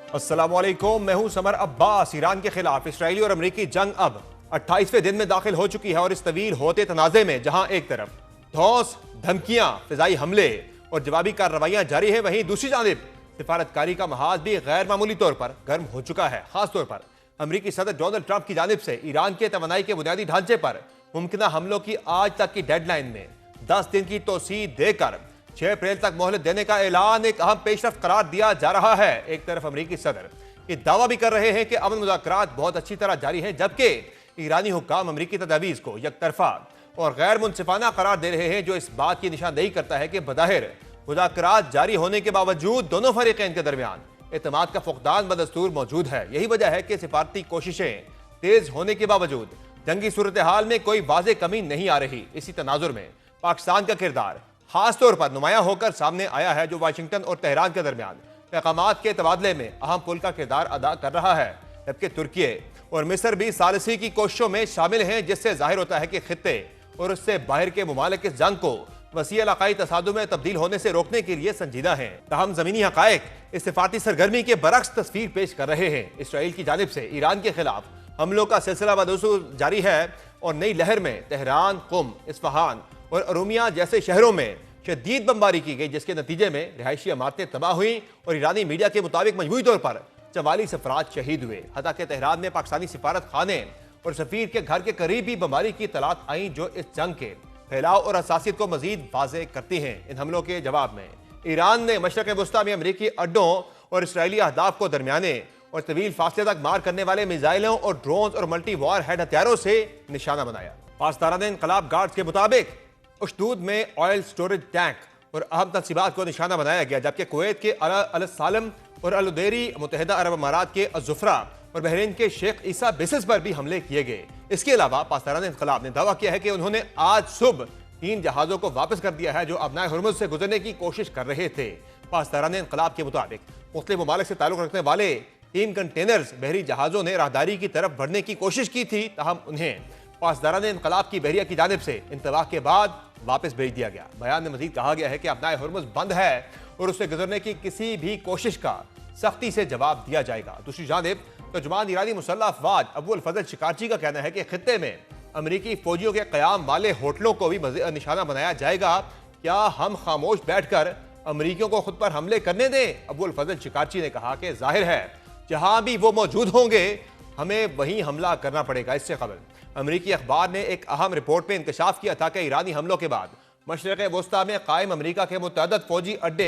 अस्सलामुअलैकुम, मैं हूं समर अब्बास। ईरान के खिलाफ इसराइली और अमरीकी जंग अब 28वें दिन में दाखिल हो चुकी है और इस तवील होते तनाजे में जहां एक तरफ धौंस, धमकियां, फिजाई हमले और जवाबी कार्रवाइयां जारी है, वहीं दूसरी जानिब सिफारतकारी का महाज भी गैर मामूली तौर पर गर्म हो चुका है। खासतौर पर अमरीकी सदर डोनाल्ड ट्रंप की जानिब से ईरान के तवानाई के बुनियादी ढांचे पर मुमकिन हमलों की आज तक की डेडलाइन में 10 दिन की तोसी देकर 6 अप्रैल तक मोहलत देने का ऐलान एक अहम पेशरफ्त करार दिया जा रहा है। एक तरफ अमरीकी सदर ये दावा भी कर रहे हैं कि अमन मुज़ाकरात बहुत अच्छी तरह जारी हैं, जबकि ईरानी हुक्काम अमरीकी तजावीज़ को यकतरफा और गैर मुनसिफाना करार दे रहे हैं, जो इस बात की निशानदेही करता है कि बज़ाहिर मुज़ाकरात जारी होने के बावजूद दोनों फरीक़ैन के दरमियान एतमाद का फुक़दान बदस्तूर मौजूद है। यही वजह है कि सिफारती कोशिशें तेज होने के बावजूद जंगी सूरत हाल में कोई वाज़ेह कमी नहीं आ रही। इसी तनाजुर में पाकिस्तान का किरदार खासतौर पर नुमाया होकर सामने आया है, जो वाशिंगटन और तेहरान के दरमियान पैगामात के तबादले में अहम पुल का किरदार अदा कर रहा है। जबकि तुर्की और मिस्र भी सालिसी की कोशिशों में शामिल हैं, जिससे जाहिर होता है कि खित्ते और उससे बाहर के मुमालिक इस जंग को वसी इलाकाई तसादुम में तब्दील होने से रोकने के लिए संजीदा हैं। तहम ज़मीनी हक़ाइक़ इस सिफारती सरगर्मी के बरक्स तस्वीर पेश कर रहे हैं। इसराइल की जानिब से ईरान के खिलाफ हमलों का सिलसिला बदसूर जारी है और नई लहर में तेहरान, कुम, इस्फहान और अरूमिया जैसे शहरों में शदीद बमबारी की गई, जिसके नतीजे में रिहायशी इमारतें तबाह हुई और ईरानी मीडिया के मुताबिक मजमूई तौर पर 44 अफराद शहीद हुए। हता के तेहरान में पाकिस्तानी सिफारत खाने और सफीर के घर के करीब भी बमबारी की तलात आई, जो इस जंग के फैलाव और हसासियत को मजीद वाज़ेह करती हैं। इन हमलों के जवाब में ईरान ने मशरक़ वस्ता में अमरीकी अड्डों और इसराइली अहदाफ को दरमियाने और तवील फासले तक मार करने वाले मिसाइलों और ड्रोन और मल्टी वॉर हेड हथियारों से निशाना बनाया। पासदारान इनकलाब गार्ड्स के मुताबिक उशदूद में ऑयल स्टोरेज टैंक और अहम तनसीबात को निशाना बनाया गया, जबकि कुवैत के अल सालम और अल उदैरी, मुत्तहिदा अरब अमारात के अज़ुफ़रा और बहरीन के शेख ईसा बेसिस पर भी हमले किए गए। इसके अलावा पासदारान इनकलाब ने दावा किया है कि उन्होंने आज सुबह 3 जहाज़ों को वापस कर दिया है, जो अबनाए हुर्मुज़ से गुजरने की कोशिश कर रहे थे। पासदारान इनकलाब के मुताबिक मुख्तलिफ ममालिक से ताल्लुक़ रखने वाले 3 कंटेनर्स बहरी जहाज़ों ने राहदारी की तरफ बढ़ने की कोशिश की थी, ताहम उन्हें पासदारान इनकलाब की बहरिया की जानिब से इंतबाह के बाद वापस भेज दिया गया। बयान में मजीद कहा गया है कि अपनाए हुर्मुज़ बंद है और उससे गुजरने की किसी भी कोशिश का सख्ती से जवाब दिया जाएगा। दूसरी जानिब तर्जुमान ईरानी मुसल्लह अफवाज अबुल फजल शिकारची का कहना है कि खित्ते में अमरीकी फौजियों के क़याम वाले होटलों को भी निशाना बनाया जाएगा। क्या हम खामोश बैठकर अमरीकियों को खुद पर हमले करने दें? अबुल फजल शिकारची ने कहा कि जाहिर है जहां भी वो मौजूद होंगे हमें वहीं हमला करना पड़ेगा। इससे कबल अमरीकी अखबार ने एक अहम रिपोर्ट में इंकशाफ किया था कि ईरानी हमलों के बाद मशरक़ वस्ता में कायम अमरीका के मुतअद्दिद फौजी अड्डे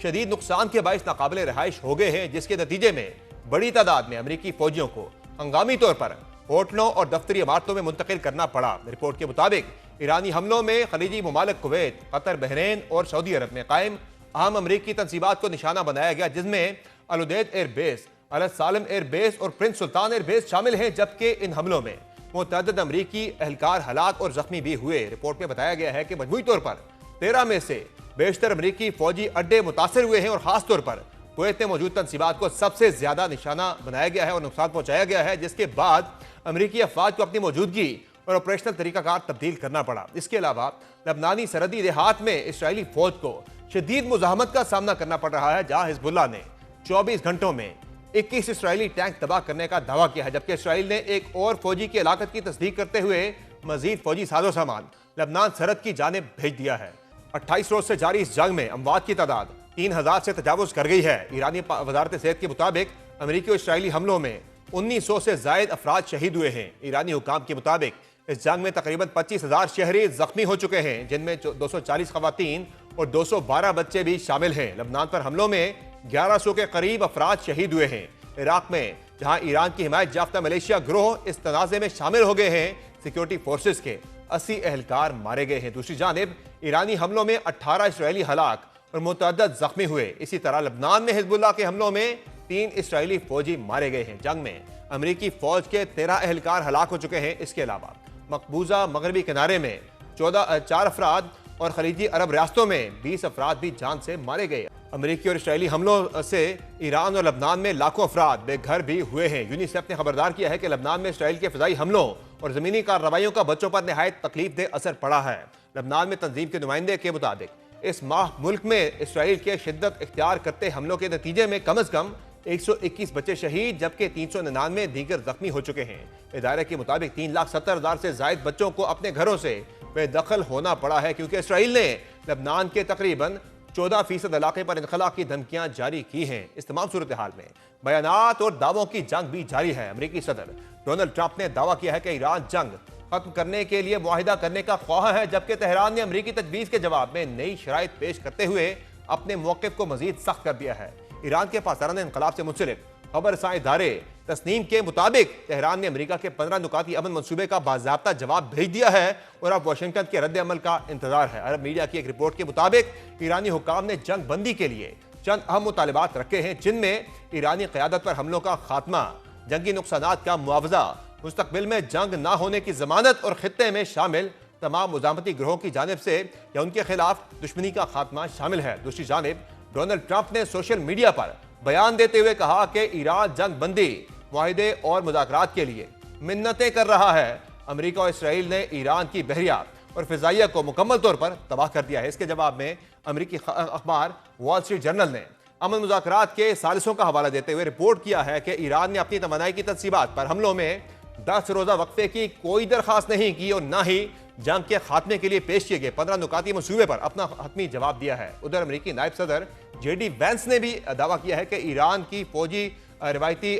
शदीद नुकसान के बाइस नाकाबिले रहाइश हो गए हैं, जिसके नतीजे में बड़ी तादाद में अमरीकी फौजियों को हंगामी तौर पर होटलों और दफ्तरी इमारतों में मुंतकिल करना पड़ा। रिपोर्ट के मुताबिक ईरानी हमलों में खलीजी ममालिक कुवैत, कतर, बहरीन और सऊदी अरब में कायम अहम अमरीकी तनसीबात को निशाना बनाया गया, जिसमें अल उदैद एयरबेस, अल सालम एयरबेस और प्रिंस सुल्तान एयरबेस शामिल हैं। जबकि इन हमलों में मुतअद्दिद अमरीकी एहलकार हलाक और जख्मी भी हुए। रिपोर्ट में बताया गया है कि मजमूई तौर पर 13 में से बेशतर अमरीकी फौजी अड्डे मुतासर हुए हैं और खासतौर पर कुवैत में मौजूद तनसीबात को सबसे ज्यादा निशाना बनाया गया है और नुकसान पहुंचाया गया है, जिसके बाद अमरीकी अफवाज को अपनी मौजूदगी और ऑपरेशनल तरीकाकार तब्दील करना पड़ा। इसके अलावा लबनानी सरहदी देहात में इसराइली फौज को शदीद मुजाहमत का सामना करना पड़ रहा है, जहां हिजबुल्लाह ने 24 घंटों में 21 इसराइली टैंक तबाह करने का दावा किया है। जबकि इसराइल ने एक और फौजी की हलाकत की तस्दीक करते हुए मजीद फौजी साजो सामान लबनान सरहद की जानिब भेज दिया है। 28 रोज से जारी इस जंग में अमवात की तादाद 3000 से तजावुज कर गई है। ईरानी वजारत सेहत के मुताबिक अमरीकी और इसराइली हमलों में 1900 से जायद अफराद शहीद हुए हैं। ईरानी हुकाम के मुताबिक इस जंग में तकरीबन 25,000 शहरी जख्मी हो चुके हैं, जिनमें 240 खवातीन और 212 बच्चे भी शामिल हैं। लबनान पर हमलों में 1100 के करीब अफराद शहीद हुए हैं। इराक में जहां ईरान की हिमायत याफ्ता मलेशिया गिरोह इस तनाज़े में शामिल हो गए हैं, सिक्योरिटी फोर्सेस के 80 एहलकार मारे गए हैं। दूसरी जानिब ईरानी हमलों में 18 इसराइली हलाक और मुतअद्दिद जख्मी हुए। इसी तरह लबनान में हिजबुल्लाह के हमलों में 3 इसराइली फौजी मारे गए हैं। जंग में अमरीकी फौज के 13 एहलकार हलाक हो चुके हैं। इसके अलावा मकबूजा मगरबी किनारे में 4 अफराद और खलीजी अरब रियासतों में 20 अफराद भी जान से मारे गए। अमरीकी और इसराइली हमलों से ईरान और लबनान में लाखों अफराद बेघर भी हुए हैं। यूनिसेफ ने खबरदार किया है कि लबनान में इसराइल के फ़िज़ाई हमलों और ज़मीनी कार्रवाइयों का बच्चों पर नहायत तकलीफदेह असर पड़ा है। लबनान में तंजीम के नुमाइंदे के मुताबिक इस माह मुल्क में इसराइल के शिद्दत इख्तियार करते हमलों के नतीजे में कम अज़ कम 121 बच्चे शहीद जबकि 399 दीगर जख्मी हो चुके हैं। इदारे के मुताबिक 3,70,000 से जायद बच्चों को अपने घरों से बेदखल होना पड़ा है क्योंकि इसराइल ने लबनान के तकरीबन 14% इलाके पर इनखला की धमकियां जारी की हैं। इस तमाम सूरत हाल में बयानात और दावों की जंग भी जारी है। अमेरिकी सदर डोनाल्ड ट्रंप ने दावा किया है कि ईरान जंग खत्म करने के लिए मुआहिदा करने का ख्वाह है, जबकि तेहरान ने अमेरिकी तजवीज़ के जवाब में नई शराइत पेश करते हुए अपने मौक़िफ़ को मजीद सख्त कर दिया है। ईरान के पासदारान इनकलाब से मुंसलिक खबर रसां इदारे तस्नीम के मुताबिक तेहरान ने अमेरिका के 15 नुकाती अमन मंसूबे का बाज़ाब्ता जवाब भेज दिया है और अब वाशिंगटन के रद्द अमल का इंतजार है। अरब मीडिया की एक रिपोर्ट के मुताबिक ईरानी हुक्काम ने जंग बंदी के लिए चंद अहम मुतालिबात रखे हैं, जिनमें ईरानी क़यादत पर हमलों का खात्मा, जंगी नुकसानात का मुआवजा, मुस्तकबिल में जंग ना होने की जमानत और खित्ते में शामिल तमाम मुजामती ग्रोहों की जानिब से या उनके खिलाफ दुश्मनी का खात्मा शामिल है। दूसरी जानिब डोनाल्ड ट्रंप ने सोशल मीडिया पर बयान देते हुए कहा कि ईरान जंग बंदी, मुआहिदे और मुज़ाकरात के लिए मिन्नतें कर रहा है। अमेरिका और इसराइल ने ईरान की बहरिया और फिजाइया को मुकम्मल तौर पर तबाह कर दिया है। इसके जवाब में अमेरिकी अखबार वॉल स्ट्रीट जर्नल ने अमन मुज़ाकरात के सालिसों का हवाला देते हुए रिपोर्ट किया है कि ईरान ने अपनी तमन्नाई की तस्सीबात पर हमलों में 10 रोज़ा वक्फे की कोई दरख्वास्त नहीं की और न ही जंग के खात्मे के लिए पेश किए गए 15 नुकाती मंसूबे पर अपना हतमी जवाब दिया है। उधर अमेरिकी नायब सदर JD वैंस ने भी दावा किया है कि ईरान की फौजी रिवायती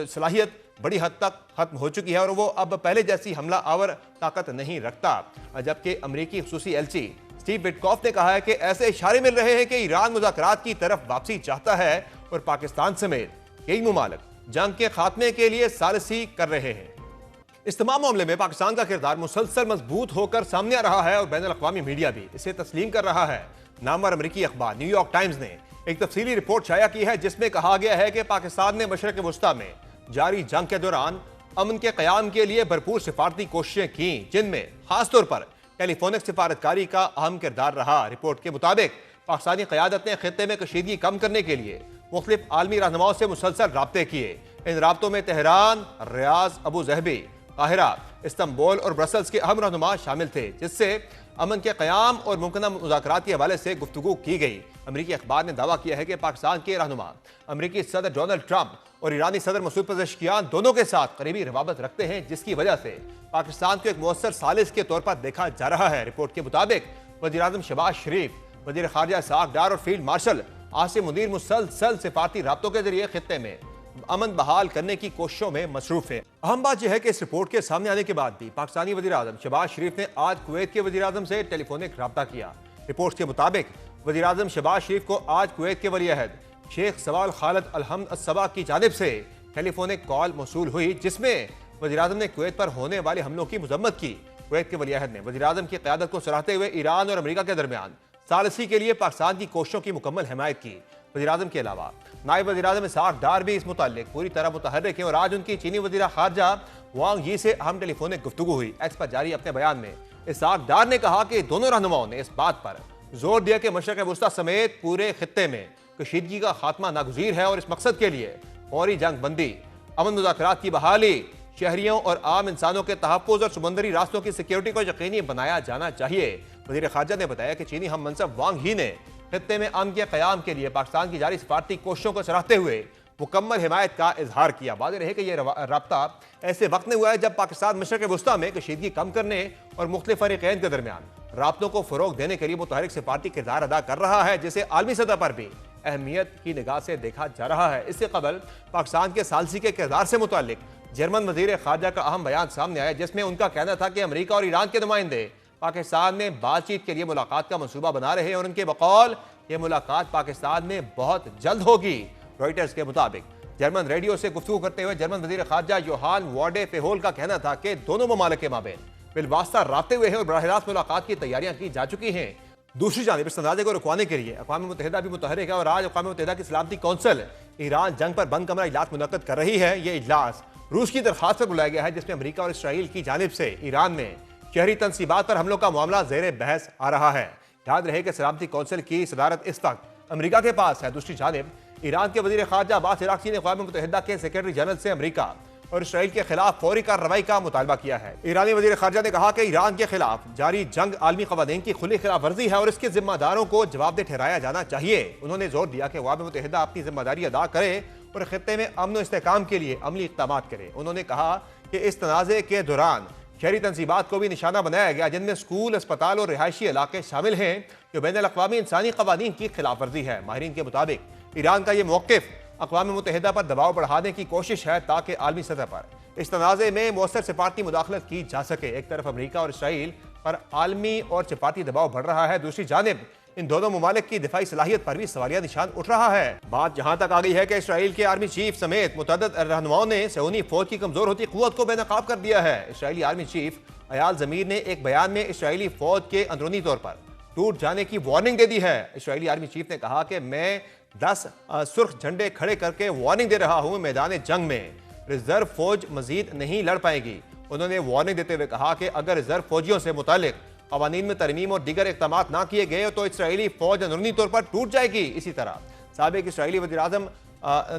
सलाहियत बड़ी हद तक खत्म हो चुकी है और वो अब पहले जैसी हमला आवर ताकत नहीं रखता, जबकि अमेरिकी खुसूसी एलची स्टीव विटकॉफ ने कहा है कि ऐसे इशारे मिल रहे हैं कि ईरान मुज़ाकरात की तरफ वापसी चाहता है और पाकिस्तान समेत कई मुमालिक जंग के खात्मे के लिए सालिसी कर रहे हैं। इस तमाम मामले में पाकिस्तान का किरदार मुसलसल मजबूत होकर सामने आ रहा है और बैनुल अक़वामी मीडिया भी इसे तस्लीम कर रहा है। नामवर अमेरिकी अखबार न्यूयॉर्क टाइम्स ने एक तफसीली रिपोर्ट शाया की है जिसमें कहा गया है कि पाकिस्तान ने मशरक़ वस्ता में जारी जंग के दौरान अमन के क़याम के लिए भरपूर सिफारती कोशिशें की, जिनमें खासतौर पर टेलीफोनिक सिफारतकारी का अहम किरदार रहा। रिपोर्ट के मुताबिक पाकिस्तानी क़यादत ने खित्ते में कशीदगी कम करने के लिए मुख्तलिफ आलमी रहनुमाओं से मुसलसल राब्ते किए। इन राब्तों में तेहरान, रियाद, अबू ज़हबी, काहिरा, इस्तांबुल और ब्रसल्स के अहम रहनुमा शामिल थे, जिससे अमन के क़याम और मुमकिन मुज़ाकरात के हवाले से गुफ्तगू की गई। अमेरिकी अखबार ने दावा किया है कि पाकिस्तान के रहनुमा अमेरिकी सदर डोनाल्ड ट्रंप और ईरानी सदर मसूद पेज़ेश्कियान दोनों के साथ करीबी रवाबत रखते हैं, जिसकी वजह से पाकिस्तान को एक मौसर सालिस के तौर पर देखा जा रहा है। रिपोर्ट के मुताबिक वज़ीर-ए-आज़म शहबाज शरीफ, वज़ीर ख़ारिजा इसहाक़ डार और फील्ड मार्शल आसिम मुनीर मुसलसल सिफारती राब्तों के जरिए खित्ते में अमन बहाल करने की कोशिशों में मसरूफ है। अहम बात यह है कि इस रिपोर्ट के सामने आने के बाद भी पाकिस्तानी वज़ीर-ए-आज़म शहबाज शरीफ ने आज कुवैत के वज़ीर-ए-आज़म से टेलीफोनिक राब्ता किया। रिपोर्ट के मुताबिक वज़ीर-ए-आज़म शहबाज शरीफ को आज कुवैत के वली-अहद शेख सवाल खालिद अल-हमद अस-सबा की जानिब से टेलीफोनिक कॉल मौसूल हुई, जिसमें वज़ीर-ए-आज़म ने कुवैत पर होने वाले हमलों की मजम्मत की। कुवैत के वली-अहद ने वज़ीर-ए-आज़म की क़यादत को सराहते हुए ईरान और अमेरिका के दरमियान सालिसी के लिए पाकिस्तान की कोशिशों की मुकम्मल हिमायत की। वज़ीर-ए-आज़म के अलावा नायब वज़ीर-ए-आज़म इसहाक़ डार भी इस मुताल्लिक़ पूरी तरह मुतहर्रिक हैं और आज उनकी चीनी वज़ीर ख़ारिजा वांग यी से अहम टेलीफोनिक गुफ्तगू हुई। एक्स पर जारी अपने बयान में इसहाक़ डार ने कहा कि दोनों रहनुमाओं ने इस बात पर जोर दिया कि मशरक़ वस्ता समेत पूरे खित्ते में कशीदगी का खात्मा नागुज़ीर है और इस मकसद के लिए फौरी जंग बंदी, अमन मुज़ाकरात की बहाली, शहरियों और आम इंसानों के तहफ़्फ़ुज़ और समुद्री रास्तों की सिक्योरिटी को यकीनी बनाया जाना चाहिए। वज़ीर ख़ारिजा ने बताया कि चीनी हम मनसब वांग यी ने खित्ते में अमन के क़याम के लिए पाकिस्तान की जारी सिफारती कोशिशों को सराहते हुए मुकम्मल हिमायत का इजहार किया। वाज़ेह रहे कि यह राब्ता ऐसे वक्त में हुआ है जब पाकिस्तान मशरक़ वस्ता में कशीदगी कम करने और मुख्तलिफ फ़रीक़ैन के दरमियान राब्तों को फ़रोग़ देने के लिए मुतहरिक सिफारती किरदार अदा कर रहा है, जिसे आलमी सतह पर भी अहमियत की निगाह से देखा जा रहा है। इससे कबल पाकिस्तान के सालसी के किरदार से मुताल्लिक जर्मन वज़ीर ख़ारिजा का अहम बयान सामने आया, जिसमें उनका कहना था कि अमेरिका और ईरान के नुमाइंदे पाकिस्तान में बातचीत के लिए मुलाकात का मंसूबा बना रहे हैं और उनके बकौल ये मुलाकात पाकिस्तान में बहुत जल्द होगी। रॉयटर्स के मुताबिक जर्मन रेडियो से गुफ्तगू करते हुए जर्मन वज़ीर ख़ारिजा योहान वॉडे फेहोल का कहना था कि दोनों ममालिक के माबैन बिलवास्ता राब्ते हुए हैं और बराह रास्त मुलाकात की तैयारियां की जा चुकी हैं। दूसरी जानिब इस तनाज़े को रुकवाने के लिए अक़वाम मुत्तहिदा भी मुतहर्रिक है और आज अक़वाम मुत्तहिदा की सलामती कौंसिल ईरान जंग पर बंद कमरा इजलास मुनक़्क़द कर रही है। यह इजलास रूस की दरख्वास्त पर बुलाया गया है, जिसमें अमेरिका और इसराइल की जानिब से ईरान में शहरी तनसीबात पर हमलों का मामला ज़ेर बहस आ रहा है। याद रहे कि सलामती कौंसिल की सदारत इस वक्त अमेरिका के पास है। दूसरी जानिब ईरान के वज़ीर ख़ारिजा अब्बास अराग़ची ने अक़वाम मुत्तहिदा के सेक्रेटरी जनरल से अमेरिका और इसराइल के खिलाफ फौरी कार्रवाई का मुतालबा किया है। ईरानी वजीर खारजा ने कहा कि ईरान के खिलाफ जारी जंग आलमी कवानीन की खुली खिलाफ वर्जी है और इसके जिम्मेदारों को जवाबदेह ठहराया जाना चाहिए। उन्होंने जोर दिया कि अक़वाम मुत्तहिदा अपनी जिम्मेदारी अदा करे और खित्ते में अमन और इस्तेहकाम के लिए अमली इक़दाम करे। उन्होंने कहा कि इस तनाज़े के दौरान शहरी तंजीबात को भी निशाना बनाया गया, जिनमें स्कूल, अस्पताल और रिहायशी इलाके शामिल हैं, जो बैनुल अक़वामी इंसानी कवानीन की खिलाफ वर्जी है। माहिरीन के मुताबिक ईरान का ये मौक़िफ़ अक़वाम मुत्तहिदा पर दबाव बढ़ाने की कोशिश है ताकि आलमी सतह पर इस तनाज़े में मौसर सिफारती मुदाखलत की जा सके। एक तरफ अमरीका और इसराइल पर आलमी और सिफारती दबाव बढ़ रहा है, दूसरी जानिब इन दोनों ममालिक की दिफाई सलाहियत पर भी सवालिया निशान उठ रहा है। बात जहां तक आ गई है कि इसराइल के आर्मी चीफ समेत मुतअद्दिद रहनुमाओं ने सऊनी फौज की कमजोर होती कुव्वत को बेनकाब कर दिया है। इसराइली आर्मी चीफ अयाल ज़मीर ने एक बयान में इसराइली फौज के अंदरूनी तौर पर टूट जाने की वार्निंग दे दी है। इसराइली आर्मी चीफ ने कहा कि मैं 10 सुर्ख झंडे खड़े करके वार्निंग दे रहा हूं, मैदान जंग में रिजर्व फौज मजीद नहीं लड़ पाएगी। उन्होंने वार्निंग देते हुए कहा कि अगर रिजर्व फौजियों से मुतालिक कवानीन में तरमीम और दीगर इक़दाम ना किए गए तो इसराइली फौज अंदरूनी तौर पर टूट जाएगी। इसी तरह साबिक इसराइली वज़ीर आज़म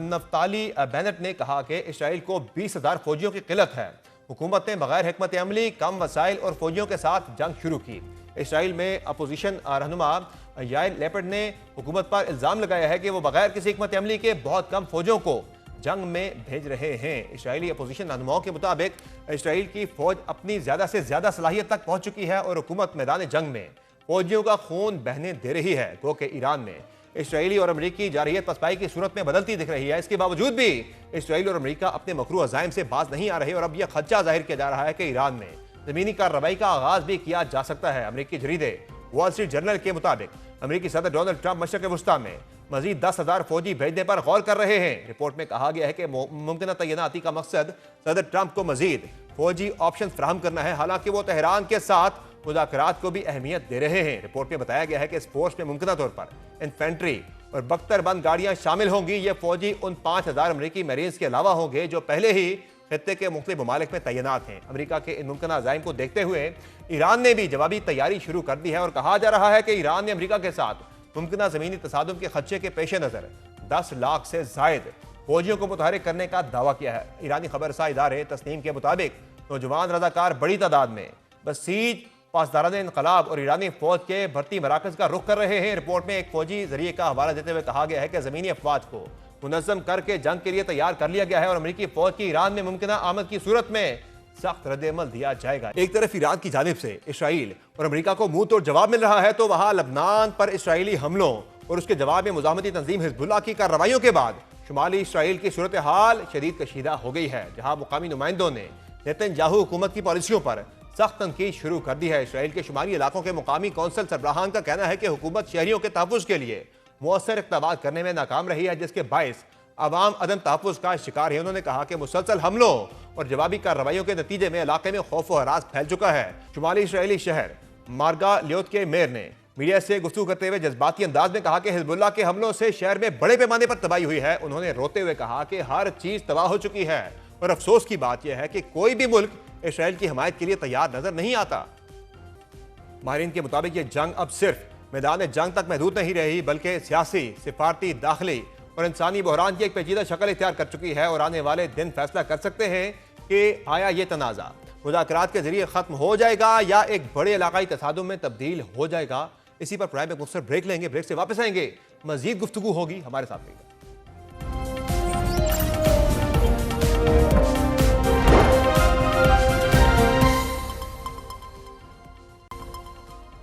नफ्ताली बेनेट ने कहा कि इसराइल को 20,000 फौजियों की किल्लत है। हुकूमत ने बगैर हिकमत अमली, कम वसाइल और फौजियों के साथ जंग शुरू की। इसराइल में अपोजिशन रहनुमा यायर लेपर्ड ने हुकूमत पर इल्ज़ाम लगाया है कि वो बगैर किसी हिकमत अमली के बहुत कम फौजों को जंग में भेज रहे हैं। इसराइली अपोजिशन रहनुमाओं के मुताबिक इसराइल की फौज अपनी ज़्यादा से ज़्यादा सलाहियत तक पहुंच चुकी है और हुकूमत मैदान जंग में फौजियों का खून बहने दे रही है। गो कि ईरान में इसराइली और अमरीकी जारहियत पसपाई की सूरत में बदलती दिख रही है। इसके बावजूद भी इसराइल और अमरीका अपने मकरू अज़ाइम से बाज नहीं आ रहे और अब यह खदशा जाहिर किया जा रहा है कि ईरान में ज़मीनी कार्रवाई का आगाज भी किया जा सकता है। अमरीकी जरीदे वॉल स्ट्रीट जर्नल के मुताबिक अमरीकी सदर डोनाल्ड ट्रंप मशरक़ वस्ता में मजीद 10,000 फौजी भेजने पर गौर कर रहे हैं। रिपोर्ट में कहा गया है कि मुमकिन तैनाती का मकसद सदर ट्रंप को मजीद फौजी ऑप्शन फराहम करना है। हालांकि वो तेहरान के साथ मुज़ाकरात को भी अहमियत दे रहे हैं। रिपोर्ट में बताया गया है कि इस फोर्स में मुमकिन तौर पर इन्फेंट्री और बख्तरबंद गाड़ियां शामिल होंगी। ये फौजी उन 5,000 अमरीकी मरीज के अलावा होंगे जो पहले ही खित्ते के मुख्तलिफ ममालिक में तैनात हैं। अमरीका के इन मुमकिन अज़ाइम को देखते हुए ईरान ने भी जवाबी तैयारी शुरू कर दी है और कहा जा रहा है कि ईरान ने अमरीका के साथ मुमकिन ज़मीनी तसादुम के खदशे के पेश नज़र 10 लाख से जायद फौजियों को मुतहरिक करने का दावा किया है। ईरानी खबरसा इदारे तस्नीम के मुताबिक नौजवान रजाकार बड़ी तादाद में बसीज पासदारान इनकलाब और ईरानी फौज के भर्ती मराकज का रुख कर रहे हैं। रिपोर्ट में एक फौजी जरिए का हवाला देते हुए कहा गया है कि ज़मीनी अफवाज को मुनज़्ज़म करके जंग के लिए तैयार कर लिया गया है और अमरीकी फौज की ईरान में मुमकिन आमद की सूरत में सख्त रद्द-ए-अमल दिया जाएगा। एक तरफ ईरान की जानिब से इसराइल और अमरीका को मुंह तोड़ जवाब मिल रहा है तो वहां लबनान पर इसराइली हमलों और उसके जवाब में मुजाहमती तंजीम हिजबुल्लाह की कार्रवाइयों के बाद शुमाली इसराइल की सूरत हाल शदीद कशीदा हो गई है, जहां मुकामी नुमाइंदों ने नेतन्याहू हुकूमत की पॉलिसियों पर सख्त तनकीद शुरू कर दी है। इसराइल के शुमाली इलाकों के मुकामी कौंसल सरबराहान का कहना है कि हुकूमत शहरियों के तहफ़्फ़ुज़ के लिए मौसर इक़दाम करने में नाकाम रही है, जिसके बायस अवाम अदम तहफ़्फ़ुज़ का शिकार है। उन्होंने कहा कि मुसलसल हमलों और जवाबी कार्रवाइयों के नतीजे में इलाके में खौफ व हरास फैल चुका है। शुमाली इसराइली शहर मार्गा लियोत के मेयर ने मीडिया से गुफ्तगू करते हुए जज्बाती अंदाज में कहा कि हिजबुल्लाह के हमलों से शहर में बड़े पैमाने पर तबाही हुई है। उन्होंने रोते हुए कहा कि हर चीज तबाह हो चुकी है और अफसोस की बात यह है कि कोई भी मुल्क इसराइल की हमायत के लिए तैयार नजर नहीं आता। माहिरीन के मुताबिक ये जंग अब सिर्फ मैदान जंग तक महदूद नहीं रही, बल्कि सियासी, सिफारती, दाखिली और इंसानी बहरान की एक पेचीदा शक्ल इख्तियार कर चुकी है और आने वाले दिन फैसला कर सकते हैं कि आया ये तनाज़ा मुज़ाकरात के जरिए खत्म हो जाएगा या एक बड़े इलाकाई तसादुम में तब्दील हो जाएगा। इसी पर प्राइम में मुख्तसर ब्रेक लेंगे, ब्रेक से वापस आएंगे, मजीद गुफ्तगू होगी, हमारे साथ रहिएगा।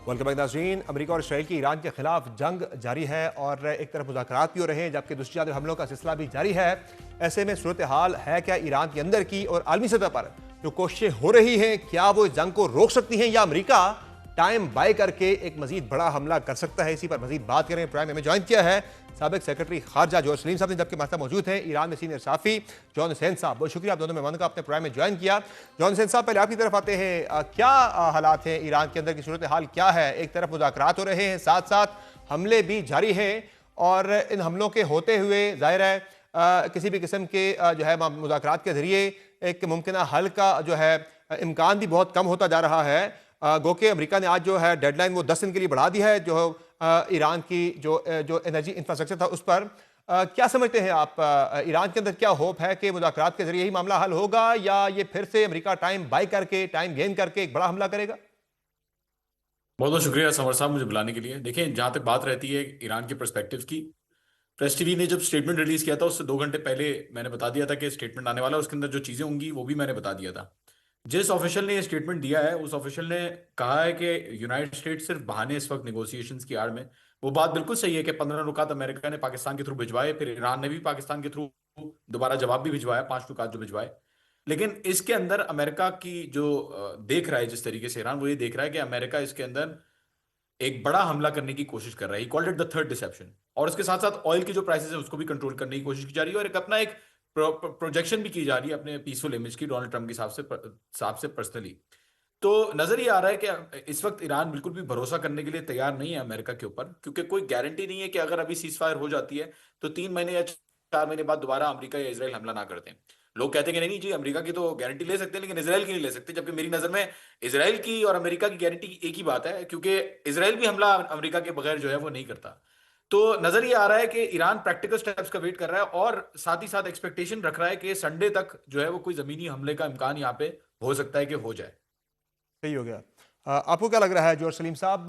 वेलकम बैक नाज़रीन। अमेरिका और इसराइल की ईरान के खिलाफ जंग जारी है और एक तरफ मुज़ाकरात भी हो रहे हैं जबकि दूसरी जानब हमलों का सिलसिला भी जारी है। ऐसे में सूरत हाल है क्या ईरान के अंदर की और आलमी सतह पर जो कोशिशें हो रही हैं, क्या वो इस जंग को रोक सकती हैं या अमेरिका टाइम बाय करके एक मजीद बड़ा हमला कर सकता है? इसी पर मजीद बात करें। प्राइम में ज्वाइन किया है साबिक सेक्रेटरी खारजा जॉर्ज सलीम साहब ने, जबकि हमारे साथ मौजूद हैं ईरान में सीनियर साफ़ी जॉन हुसैन साहब। बहुत शुक्रिया आप दोनों मेहमानों का अपने प्राइम में ज्वाइन किया। जॉन हुसैन साहब, पहले आपकी तरफ आते हैं, क्या हालात हैं ईरान के अंदर की सूरत हाल क्या है? एक तरफ मुज़ाकरात हो रहे हैं, साथ साथ हमले भी जारी हैं और इन हमलों के होते हुए जाहिर है किसी भी किस्म के जो है मुज़ाकरात के जरिए एक मुमकिन हल का जो है इम्कान भी बहुत कम होता जा रहा है। गो के अमेरिका ने आज जो है डेडलाइन वो 10 दिन के लिए बढ़ा दी है जो ईरान की जो एनर्जी इंफ्रास्ट्रक्चर था उस पर। क्या समझते हैं आप, ईरान के अंदर क्या होप है कि मुज़ाकरात के जरिए ही मामला हल होगा, या ये फिर से अमेरिका टाइम बाय करके, टाइम गेन करके एक बड़ा हमला करेगा? बहुत बहुत शुक्रिया समर साहब मुझे बुलाने के लिए। देखिए, जहां तक बात रहती है ईरान के पर्सपेक्टिव की, प्रेस टीवी ने जब स्टेटमेंट रिलीज किया था उससे 2 घंटे पहले मैंने बता दिया था कि स्टेटमेंट आने वाला है। उसके अंदर जो चीजें होंगी वो भी मैंने बता दिया था। जिस ऑफिशियल ने ये स्टेटमेंट दिया है उस ऑफिशियल ने कहा है कि यूनाइटेड स्टेट्स सिर्फ बहाने इस वक्त निगोसिएशंस की आड़ में। वो बात बिल्कुल सही है कि 15 रुकात अमेरिका ने पाकिस्तान के थ्रू भिजवाए, फिर ईरान ने भी पाकिस्तान के थ्रू दोबारा जवाब भी भिजवाया, 5 रुकात जो भिजवाए। लेकिन इसके अंदर अमेरिका की जो देख रहा है जिस तरीके से ईरान, वो ये देख रहा है कि अमेरिका इसके अंदर एक बड़ा हमला करने की कोशिश कर रहा है। He called it the third deception. और उसके साथ साथ ऑयल की जो प्राइसेस है उसको भी कंट्रोल करने की कोशिश की जा रही है, और एक अपना एक प्रोजेक्शन भी की जा रही है अपने पीसफुल इमेज की, डोनाल्ड ट्रंप के हिसाब से पर्सनली। तो नजर ये आ रहा है कि इस वक्त ईरान बिल्कुल भी भरोसा करने के लिए तैयार नहीं है अमेरिका के ऊपर, क्योंकि कोई गारंटी नहीं है कि अगर अभी सीज फायर हो जाती है तो 3 महीने या 4 महीने बाद दोबारा अमेरिका या इसराइल हमला ना करते हैं। लोग कहते हैं कि नहीं नहीं जी, अमेरिका की तो गारंटी ले सकते हैं लेकिन इसराइल की नहीं ले सकते, जबकि मेरी नजर में इसराइल की और अमेरिका की गारंटी एक ही बात है, क्योंकि इसराइल भी हमला अमेरिका के बगैर जो है वो नहीं करता। तो नजर ये आ रहा है कि ईरान प्रैक्टिकल स्टेप्स का वेट कर रहा है, और साथ ही साथ एक्सपेक्टेशन रख रहा है कि संडे तक जो है वो कोई जमीनी हमले का इम्कान यहाँ पे हो सकता है कि हो जाए। सही हो गया। आपको क्या लग रहा है जोर सलीम साहब,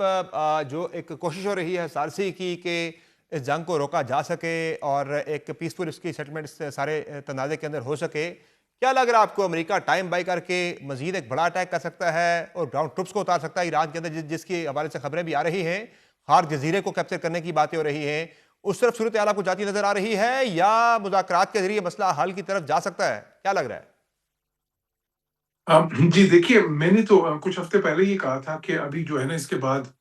जो एक कोशिश हो रही है सारसी की कि इस जंग को रोका जा सके और एक पीसफुल इसकी सेटलमेंट सारे तनाज़े के अंदर हो सके, क्या लग रहा है आपको अमेरिका टाइम बाय करके मजीद एक बड़ा अटैक कर सकता है और ग्राउंड ट्रुप्स को उतार सकता है ईरान के अंदर, जिसकी हवाले से खबरें भी आ रही हैं, खार जजीरे को कैप्चर करने की बातें हो रही हैं, उस तरफ सूरत हाल आपको जाती नजर आ रही है, या मुज़ाकरात के जरिए मसला हल की तरफ जा सकता है? क्या लग रहा है? जी देखिए, मैंने तो कुछ हफ्ते पहले ये कहा था कि अभी जो है ना इसके बाद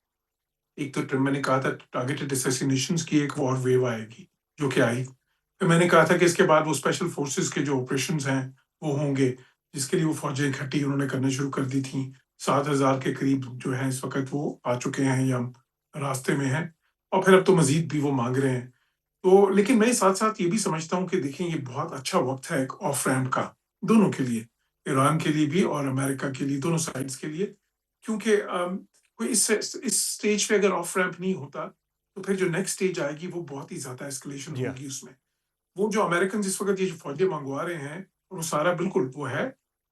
एक तो मैंने कहा था टारगेटेड असैसिनेशंस की एक वॉर वेव आएगी, जो कि आई। फिर मैंने कहा था कि इसके बाद वो स्पेशल फोर्सेस के जो ऑपरेशंस हैं वो होंगे, जिसके लिए वो फौजें इकट्ठी उन्होंने करना शुरू कर दी थी। 7,000 के करीब जो है इस वक्त वो आ चुके हैं या रास्ते में हैं, और फिर अब तो मजीद भी वो मांग रहे हैं। तो लेकिन मैं साथ साथ ये भी समझता हूँ कि देखिए ये बहुत अच्छा वक्त है एक ऑफ रैम्प का, दोनों के लिए, ईरान के लिए भी और अमेरिका के लिए, दोनों साइड्स के लिए। क्योंकि कोई इस स्टेज पे अगर ऑफ रैंप नहीं होता, तो फिर जो नेक्स्ट स्टेज आएगी वो बहुत ही ज़्यादा एस्केलेशन जी हाँ। होगी उसमें। वो जो अमेरिकन इस वक़्त ये जो फ़ौजें मँगवा रहे हैं, और वो सारा बिल्कुल वो है,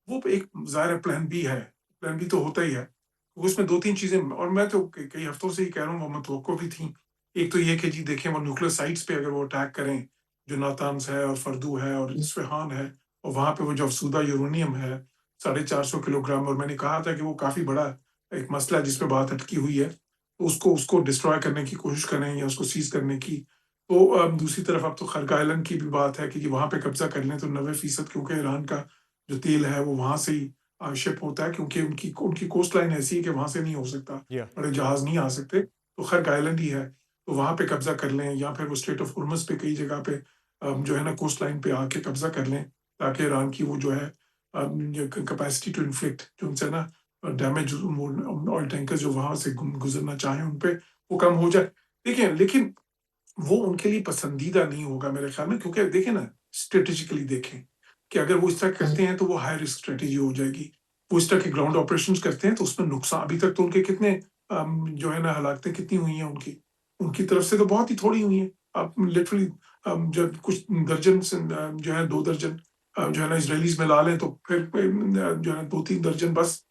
वो एक ज़ाहिर है प्लान बी है। प्लान बी तो होता ही है। उसमें 2-3 चीज़ें, और मैं तो कई हफ्तों से ही कह रहा हूँ, वो मतवक्को भी थी। एक तो ये कि जी देखें वो न्यूक्लियर साइट्स पे अगर वो अटैक करें, जो नातान्स है और फर्दू है और इस्फ़हान है, और वहाँ पे वो जो अफ़सूदा यूरेनियम है, 450 किलोग्राम, और मैंने कहा था कि वो काफ़ी बड़ा एक मसला है जिस पे बात अटकी हुई है। तो उसको उसको डिस्ट्रॉय करने की कोशिश करें या उसको सीज़ करने की। तो दूसरी तरफ अब तो खरका आइलैंड की भी बात है कि जी वहाँ पे कब्ज़ा कर लें तो 90% क्योंकि ईरान का जो तेल है वो वहाँ से ही शिप होता है, क्योंकि उनकी उनकी कोस्ट लाइन ऐसी है कि वहाँ से नहीं हो सकता, जी हाँ। बड़े जहाज़ नहीं आ सकते, तो खरका आइलैंड ही है। तो वहाँ पे कब्ज़ा कर लें, या फिर वो स्ट्रेट ऑफ होर्मुज़ पे कई जगह पे जो है ना कोस्ट लाइन पे आके कब्ज़ा कर लें, ताकि ईरान की वो जो है कैपेसिटी टू इन्फ्लिक्ट जो उनसे ना डैमेज ऑयल टैंकर्स जो वहाँ से गुज़रना चाहें उन पे, वो कम हो जाए। देखिए, लेकिन वो उनके लिए पसंदीदा नहीं होगा मेरे ख़्याल में, क्योंकि देखिए ना, स्ट्रैटेजिकली देखें कि अगर वो इस तरह करते हैं तो वो हाई रिस्क स्ट्रैटेजी हो जाएगी। वो इस तरह के ग्राउंड ऑपरेशंस करते हैं तो उसमें नुकसान, अभी तक तो उनके कितने जो है ना हलाकतें कितनी हुई हैं उनकी, उनकी तरफ से तो बहुत ही थोड़ी हुई हैं। अब लिटरली जब कुछ दर्जन से जो है 2 दर्जन जो है ना इज़राइलीज़ मिला लें तो फिर जो है 2-3 दर्जन बस।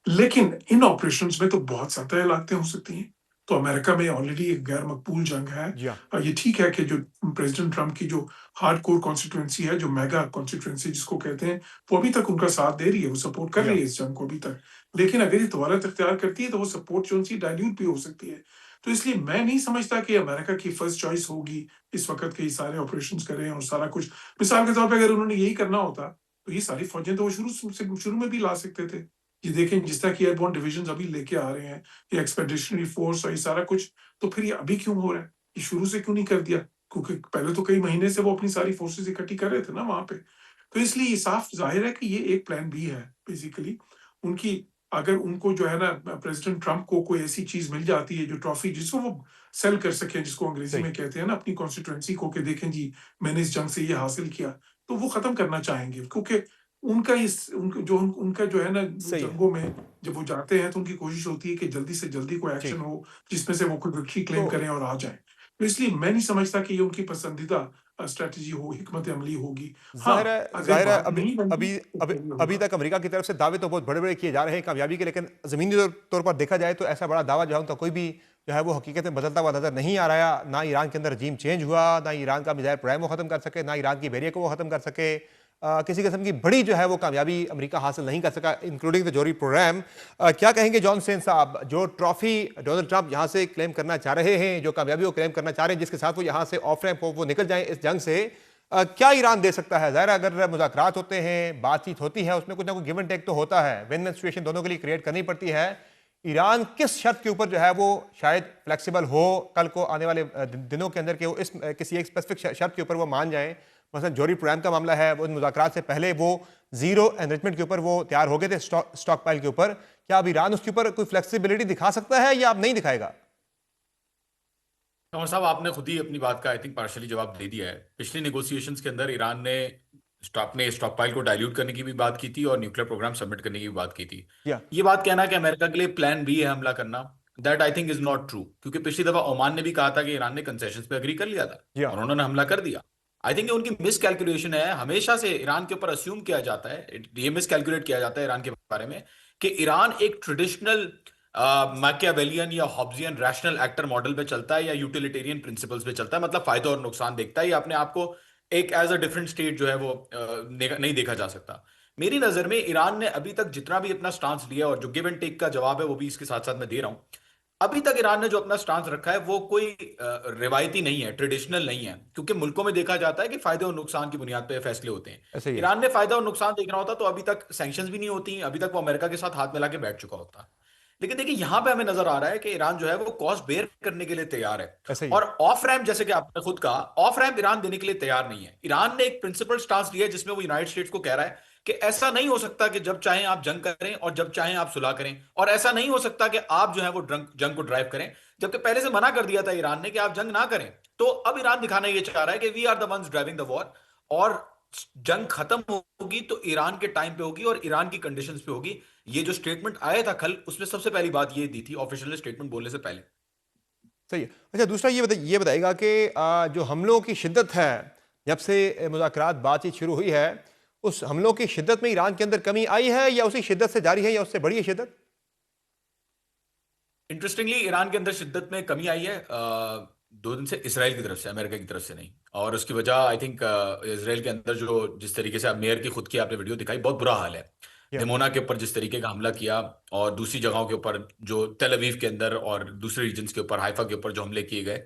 लेकिन इन ऑपरेशंस में तो बहुत ज़्यादा हलाकतें हो सकती हैं। तो अमेरिका में ऑलरेडी एक गैर मकबूल जंग है। जी हाँ। ये ठीक है कि जो प्रेसिडेंट ट्रंप की जो हार्डकोर कॉन्स्टिट्यूएंसी है, जो मेगा कॉन्स्टिट्यूएंसी जिसको कहते हैं, वो अभी तक उनका साथ दे रही है, वो सपोर्ट कर जी रही हाँ। है इस जंग को अभी तक। लेकिन अगर ये दोबारा इख्तियार करती है तो वो सपोर्ट जो उनकी डाइल्यूट भी हो सकती है। तो इसलिए मैं नहीं समझता कि अमेरिका की फर्स्ट चॉइस होगी इस वक़्त के ये सारे ऑपरेशंस करें और सारा कुछ। मिसाल के तौर पे अगर उन्होंने यही करना होता, तो ये सारी फौजें तो वो शुरू में भी ला सकते थे। ये देखें जिस तरह की एयरबोर्न डिविजन्स अभी लेके आ रहे हैं, ये एक्सपेडिशनरी फोर्स और ये सारा कुछ, तो फिर ये अभी क्यों हो रहा है? ये शुरू से क्यों नहीं कर दिया? क्योंकि पहले तो कई महीने से वो अपनी सारी फोर्सेस इकट्ठी कर रहे थे ना वहाँ पे। तो इसलिए ये साफ ज़ाहिर है कि ये एक प्लान बी है बेसिकली। उनकी, अगर उनको जो है ना प्रेसिडेंट ट्रंप को कोई ऐसी चीज़ मिल जाती है जो ट्रॉफी जिसको वो सेल कर सकें, जिसको अंग्रेज़ी सही। में कहते हैं ना अपनी कॉन्स्टिट्यूएंसी को, कि देखें जी मैंने इस जंग से ये हासिल किया, तो वो ख़त्म करना चाहेंगे। क्योंकि उनका उनका जो है ना सही है। जंगों में जब वो जाते हैं तो उनकी कोशिश होती है कि जल्दी से जल्दी कोई जी। एक्शन हो जिसमें से वो कोई विक्ट्री तो क्लेम करें और आ जाएँ। तो इसलिए मैं नहीं समझता कि ये उनकी पसंदीदा स्ट्रैटेजी हो, हिकमत अमली होगी। ज़ाहिर हाँ, है अगर ज़ाहिर है बात अभी नहीं बनती अभी तो अभी फिर ये अभी होगा। तक अमेरिका की तरफ से दावे तो बहुत बड़े-बड़े किए जा रहे हैं कामयाबी के, लेकिन ज़मीनी तौर पर देखा जाए तो ऐसा बड़ा दावा जो है उनका कोई भी जो है वो हकीकत में बदलता हुआ नज़र नहीं आ रहा है। ना ईरान के अंदर रजीम चेंज हुआ, ना ईरान का मिज़ाइल प्रोग्राम वो ख़त्म कर सके, ना ईरान की बैरियर को वो ख़त्म कर सके। किसी किस्म की बड़ी जो है वो कामयाबी अमेरिका हासिल नहीं कर सका, इंक्लूडिंग द जौहरी प्रोग्राम। क्या कहेंगे जॉन सेन साहब, जो ट्रॉफी डोनाल्ड ट्रंप यहाँ से क्लेम करना चाह रहे हैं, जो कामयाबी वो क्लेम करना चाह रहे हैं, जिसके साथ वो यहाँ से ऑफ रैंप वो निकल जाएं इस जंग से, क्या ईरान दे सकता है? ज़ाहिर है अगर मुज़ाकरात होते हैं, बातचीत होती है, उसमें कुछ ना कुछ गिव एंड टेक तो होता है, विन विन सिचुएशन दोनों के लिए क्रिएट करनी पड़ती है। ईरान किस शर्त के ऊपर जो है वो शायद फ्लेक्सिबल हो कल को आने वाले दिनों के अंदर के वो इस किसी एक स्पेसिफिक शर्त के ऊपर वो मान जाए? मसलन जौहरी प्रोग्राम का मामला है, वो इन मुज़ाकरात से पहले वो जीरो एनरिचमेंट के ऊपर वो तैयार हो गए थे, स्टॉक पाइल के ऊपर। क्या अब ईरान उसके ऊपर कोई फ्लेक्सिबिलिटी दिखा सकता है या अब नहीं दिखाएगा? कमर साहब, आपने खुद ही अपनी बात का आई थिंक पार्शली जवाब दे दिया है। पिछली नेगोशिएशंस के अंदर ईरान ने स्टॉक पाइल को डाइल्यूट करने की भी बात की थी और न्यूक्लियर प्रोग्राम सबमिट करने की भी बात की थी। या ये बात कहना कि अमेरिका के लिए प्लान बी है हमला करना, that I think is not true, क्योंकि पिछली दफा ओमान ने भी कहा था कि ईरान ने कंसेशंस पे एग्री कर लिया था या और उन्होंने हमला कर दिया। आई थिंक ये उनकी मिस कैलकुलेशन है। हमेशा से ईरान के ऊपर अस्यूम किया जाता है, ये मिस कैलकुलेट किया जाता है ईरान के बारे में, कि ईरान एक ट्रेडिशनल मैकियावेलियन या हॉब्सियन रैशनल एक्टर मॉडल पे चलता है या यूटिलिटेरियन प्रिंसिपल्स पे चलता है, मतलब फायदा और नुकसान देखता है, या अपने आप को एक एज अ डिफरेंट स्टेट जो है वो नहीं देखा जा सकता। मेरी नजर में ईरान ने अभी तक जितना भी अपना स्टांस लिया, और जो गिव एंड टेक का जवाब है वो भी इसके साथ साथ मैं दे रहा हूं, अभी तक ईरान ने जो अपना स्टांस रखा है वो कोई रिवायती नहीं है, ट्रेडिशनल नहीं है, क्योंकि मुल्कों में देखा जाता है कि फायदे और नुकसान की बुनियाद पर फैसले होते हैं। ऐसे ही है। ईरान ने फायदा और नुकसान देखना होता तो अभी तक सैंक्शंस भी नहीं होती, अभी तक वो अमेरिका के साथ हाथ मिला के बैठ चुका होता। लेकिन देखिए यहां पे हमें नजर आ रहा है कि ईरान जो है वो कॉस्ट बेयर करने के लिए तैयार है, ऐसे ही और है। ऑफ रैंप, जैसे कि आपने खुद कहा, ऑफ रैंप ईरान देने के लिए तैयार नहीं है। ईरान ने एक प्रिंसिपल स्टांस लिया है जिसमें वो यूनाइटेड स्टेट्स को कह रहा है कि ऐसा नहीं हो सकता कि जब चाहें आप जंग करें और जब चाहें आप सुलह करें, और ऐसा नहीं हो सकता कि आप जो है वो जंग को ड्राइव करें, जबकि पहले से मना कर दिया था ईरान ने कि आप जंग ना करें। तो अब ईरान दिखाना यह चाह रहा है कि we are the ones driving the war, और जंग खत्म होगी तो ईरान के टाइम पे होगी और ईरान की कंडीशंस पे होगी। ये जो स्टेटमेंट आया था कल, उसमें सबसे पहली बात ये दी थी ऑफिशियल स्टेटमेंट बोलने से पहले। सही है। अच्छा, दूसरा ये बताइएगा कि जो हमलों की शिद्दत है, जब से मुज़ाकरात बातचीत शुरू हुई है, उस हमलों की शिद्दत में ईरान के अंदर कमी आई है या उसी शिद्दत से जारी है या उससे बढ़ी है शिद्दत? इंटरेस्टिंगली ईरान के अंदर शिद्दत में कमी आई है 2 दिन से, इसराइल की तरफ से, अमेरिका की तरफ से नहीं। और उसकी वजह आई थिंक इसराइल के अंदर जो जिस तरीके से अब मेयर की खुद की आपने वीडियो दिखाई, बहुत बुरा हाल है। या दिमोना के ऊपर जिस तरीके का हमला किया, और दूसरी जगहों के ऊपर जो तेल अवीव के अंदर और दूसरे रीजन्स के ऊपर, हाइफा के ऊपर जो हमले किए गए,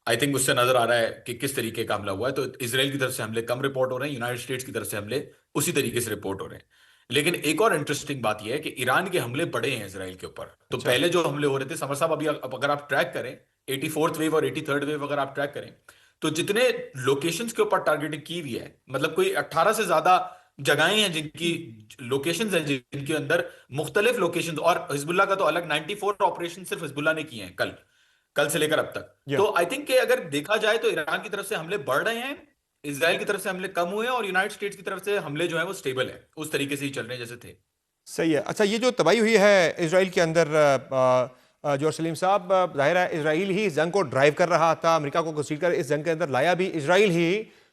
आई थिंक उससे नजर आ रहा है कि किस तरीके का हमला हुआ है। तो इसराइल की तरफ से हमले कम रिपोर्ट हो रहे हैं, यूनाइटेड स्टेट्स की तरफ से हमले उसी तरीके से रिपोर्ट हो रहे हैं। लेकिन एक और इंटरेस्टिंग बात यह है कि ईरान के हमले बढ़े हैं इसराइल के ऊपर। तो अच्छा। पहले जो हमले हो रहे थे समर साहब, अभी अब अगर आप ट्रैक करें 84th वेव और 83rd वेव अगर आप ट्रैक करें, तो जितने लोकेशंस के ऊपर टारगेटिंग की हुई है, मतलब कोई 18 से ज्यादा जगहें हैं जिनकी लोकेशंस हैं जिनके अंदर मुख्तलिफ लोकेशंस, और हिजबुल्लाह का तो अलग 94 ऑपरेशन सिर्फ हिजबुल्लाह ने किए हैं कल कल से लेकर अब तक। या तो आई थिंक कि अगर देखा जाए तो ईरान की तरफ से हमले बढ़ रहे हैं, इसराइल की तरफ से हमले कम हुए हैं, और यूनाइटेड स्टेट्स की तरफ से हमले जो है वो स्टेबल है, उस तरीके से ही चल रहे हैं जैसे थे। सही है। अच्छा, ये जो तबाही हुई है इसराइल के अंदर, जो सलीम साहब, ज़ाहिर है इसराइल ही इस जंग को ड्राइव कर रहा था, अमेरिका को घसीट कर इस जंग के अंदर लाया भी इसराइल ही।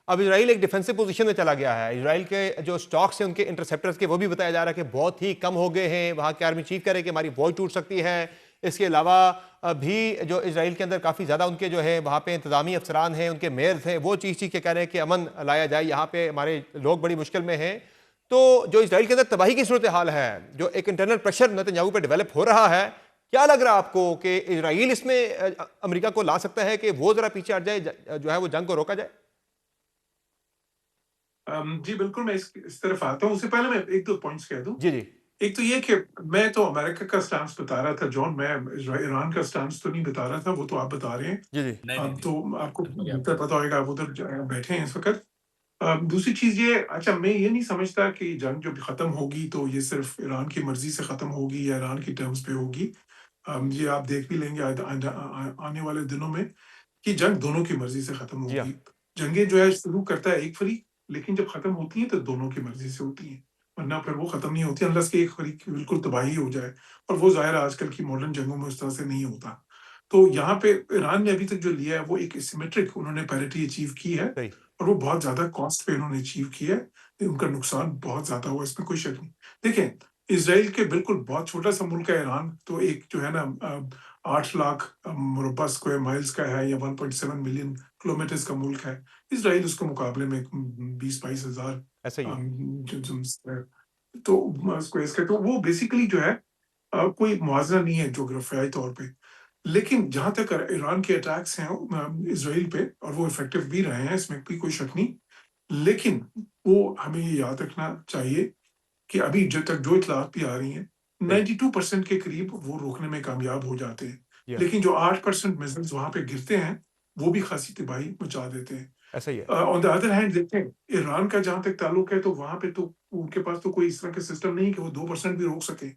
अब इसराइल एक डिफेंसिव पोजीशन में चला गया है। इसराइल के जो स्टॉक्स हैं उनके इंटरसेप्टर्स के, वो भी बताया जा रहा है कि बहुत ही कम हो गए हैं। वहाँ के आर्मी चीफ कह रहे हैं कि हमारी वॉच टूट सकती है। इसके अलावा भी जो इसराइल के अंदर काफ़ी ज़्यादा उनके जो है वहाँ पे इंतजामी अफसरान हैं, उनके मेयर थे, वो चीख चीख के कह रहे हैं कि अमन लाया जाए, यहाँ पे हमारे लोग बड़ी मुश्किल में हैं। तो जो इसराइल के अंदर तबाही की सूरत हाल है, जो एक इंटरनल प्रेशर नेतन्याहू पे डेवलप हो रहा है, क्या लग रहा है आपको कि इसराइल इसमें अमेरिका को ला सकता है कि वो जरा पीछे हट जाए, जो है वो जंग को रोका जाए? जी बिल्कुल, मैं इस तरफ आता हूँ। उससे पहले मैं 1-2 पॉइंट्स कह दूँ। जी जी। एक तो ये कि मैं तो अमेरिका का स्टांस बता रहा था जॉन, मैं ईरान का स्टांस तो नहीं बता रहा था, वो तो आप बता रहे हैं। जी जी। नहीं नहीं अब नहीं, तो आपको बढ़िया। बेहतर पता होगा, आप उधर बैठे हैं इस वक़्त। दूसरी चीज़ ये, अच्छा मैं ये नहीं समझता कि जंग जब खत्म होगी तो ये सिर्फ ईरान की मर्ज़ी से खत्म होगी या ईरान की टर्म्स पे होगी। ये आप देख भी लेंगे आने वाले दिनों में कि जंग दोनों की मर्ज़ी से खत्म जी हाँ। होगी। जंगें जो है शुरू करता है एक फ़रीक, लेकिन जब खत्म होती हैं तो दोनों की मर्ज़ी से होती हैं। वरना फिर वो खत्म नहीं होती अनलेस कि एक फ़रीक की बिल्कुल तबाही हो जाए, और वो ज़ाहिर है आजकल की मॉडर्न जंगों में उस तरह से नहीं होता। तो यहाँ पे ईरान ने अभी तक जो लिया है वो एक सिमेट्रिक उन्होंने पैरिटी अचीव की है सही। और वो बहुत ज्यादा कॉस्ट पे उन्होंने अचीव किया है, उनका नुकसान बहुत ज्यादा हुआ, इसमें कोई शक नहीं। देखें, इसराइल के बिल्कुल बहुत छोटा सा मुल्क है ईरान, तो एक जो है ना 8 लाख मुरब्बा स्क्वायर माइल्स का है या 1.7 मिलियन किलोमीटर का मुल्क है। इसराइल उसके मुकाबले में 20-22 हजार ऐसा ही है। तो स्क्वायर्स का, तो वो बेसिकली जो है कोई मुआवजा नहीं है जोग्राफियाई तौर पे। लेकिन जहां तक ईरान के अटैक्स हैं इसराइल पे, और वो इफेक्टिव भी रहे हैं, इसमें भी कोई शक नहीं, लेकिन वो हमें ये याद रखना चाहिए कि अभी जब तक जो इतलात भी आ रही हैं, सही। 92% के करीब वो रोकने में कामयाब हो जाते हैं। या लेकिन जो 8% मिसाइल्स वहां पे गिरते हैं, वो भी खासी तबाही मचा देते हैं। ऐसा ही है। ऑन द अदर हैंड देखें, ईरान का जहां तक ताल्लुक है, तो वहां पे तो उनके पास तो कोई इस तरह का सिस्टम नहीं कि वो 2% भी रोक सके।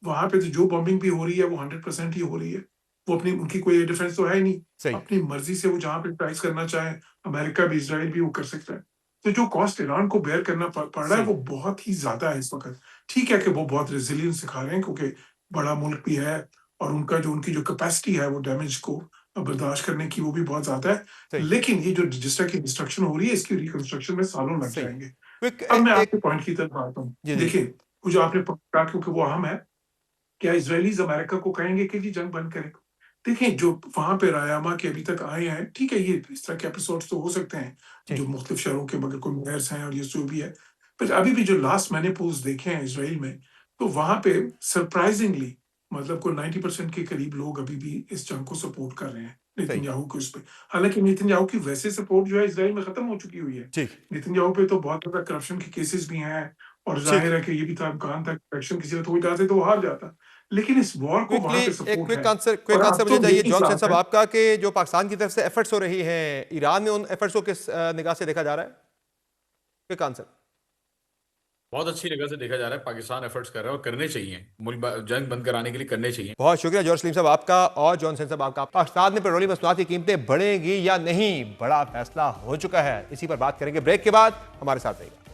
वहां पे तो जो बॉम्बिंग भी हो रही है वो 100% ही हो रही है। वो अपनी, उनकी कोई डिफेंस तो है ही नहीं। सही। अपनी मर्जी से वो जहां पे स्ट्राइक्स करना चाहे, अमेरिका भी इसराइल भी वो कर सकता है। तो जो कॉस्ट ईरान को बेयर करना पड़ रहा है सही। वो बहुत ही ज्यादा है इस वक्त। ठीक है कि वो बहुत रेजिलियंस दिखा रहे हैं क्योंकि बड़ा मुल्क भी है, और उनका जो उनकी जो कैपेसिटी है वो डैमेज को बर्दाश्त करने की वो भी बहुत ज्यादा है। सही। लेकिन ये जो जिस तरह की डिस्ट्रक्शन हो रही है, इसकी रिकंस्ट्रक्शन में सालों लग सही। जाएंगे। क्विक अब मैं एक आपके पॉइंट की तरफ आता हूँ। जी जी। देखिए, वो जो आपने कहा क्योंकि वो अहम है, क्या इसराइलीज अमेरिका को कहेंगे कि जी जंग बंद करें? देखिए, जो वहां पे रायामा के अभी तक आए हैं, ठीक है, ये इस तरह के एपिसोड्स तो हो सकते हैं जी। जो मुख्तलिफ शहरों के, मगर कोई मेयर्स हैं और ये जो भी है, पर अभी भी जो लास्ट मैंने पोल्स देखे हैं इसराइल में, तो वहां पे सरप्राइजिंगली मतलब कोई 90% के करीब लोग अभी भी इस जंग को सपोर्ट कर रहे हैं, सही। नेतन्याहू के उस पे। हालांकि नेतन्याहू की वैसे सपोर्ट जो है इसराइल में खत्म हो चुकी हुई है। ठीक। नेतन्याहू पे तो बहुत ज्यादा करप्शन के केसेस भी हैं, और ठीक। जाहिर है कि ये भी था, इम्कान था इलेक्शन किसी वक्त हो जाते तो वो हार जाता। लेकिन इस वॉर को क्विकली वहां पे एक सपोर्ट है। और क्विक आंसर अब मुझे तो चाहिए यही जॉनसन साफ साहब है, आपका कि जो पाकिस्तान की तरफ से एफर्ट्स हो रही हैं ईरान में, उन एफर्ट्स को किस निगाह से देखा जा रहा है? Quick answer. बहुत अच्छी जगह से देखा जा रहा है। पाकिस्तान एफर्ट्स कर रहा है और करने चाहिए, मुल्क जंग बंद कराने के लिए करने चाहिए। बहुत शुक्रिया जॉर्ज सलीम साहब आपका और जॉनसन साहब आपका। पाकिस्तान में पेट्रोलियम मसनूआत की कीमतें बढ़ेंगी या नहीं, बड़ा फैसला हो चुका है। इसी पर बात करेंगे ब्रेक के बाद, हमारे साथ रहिएगा।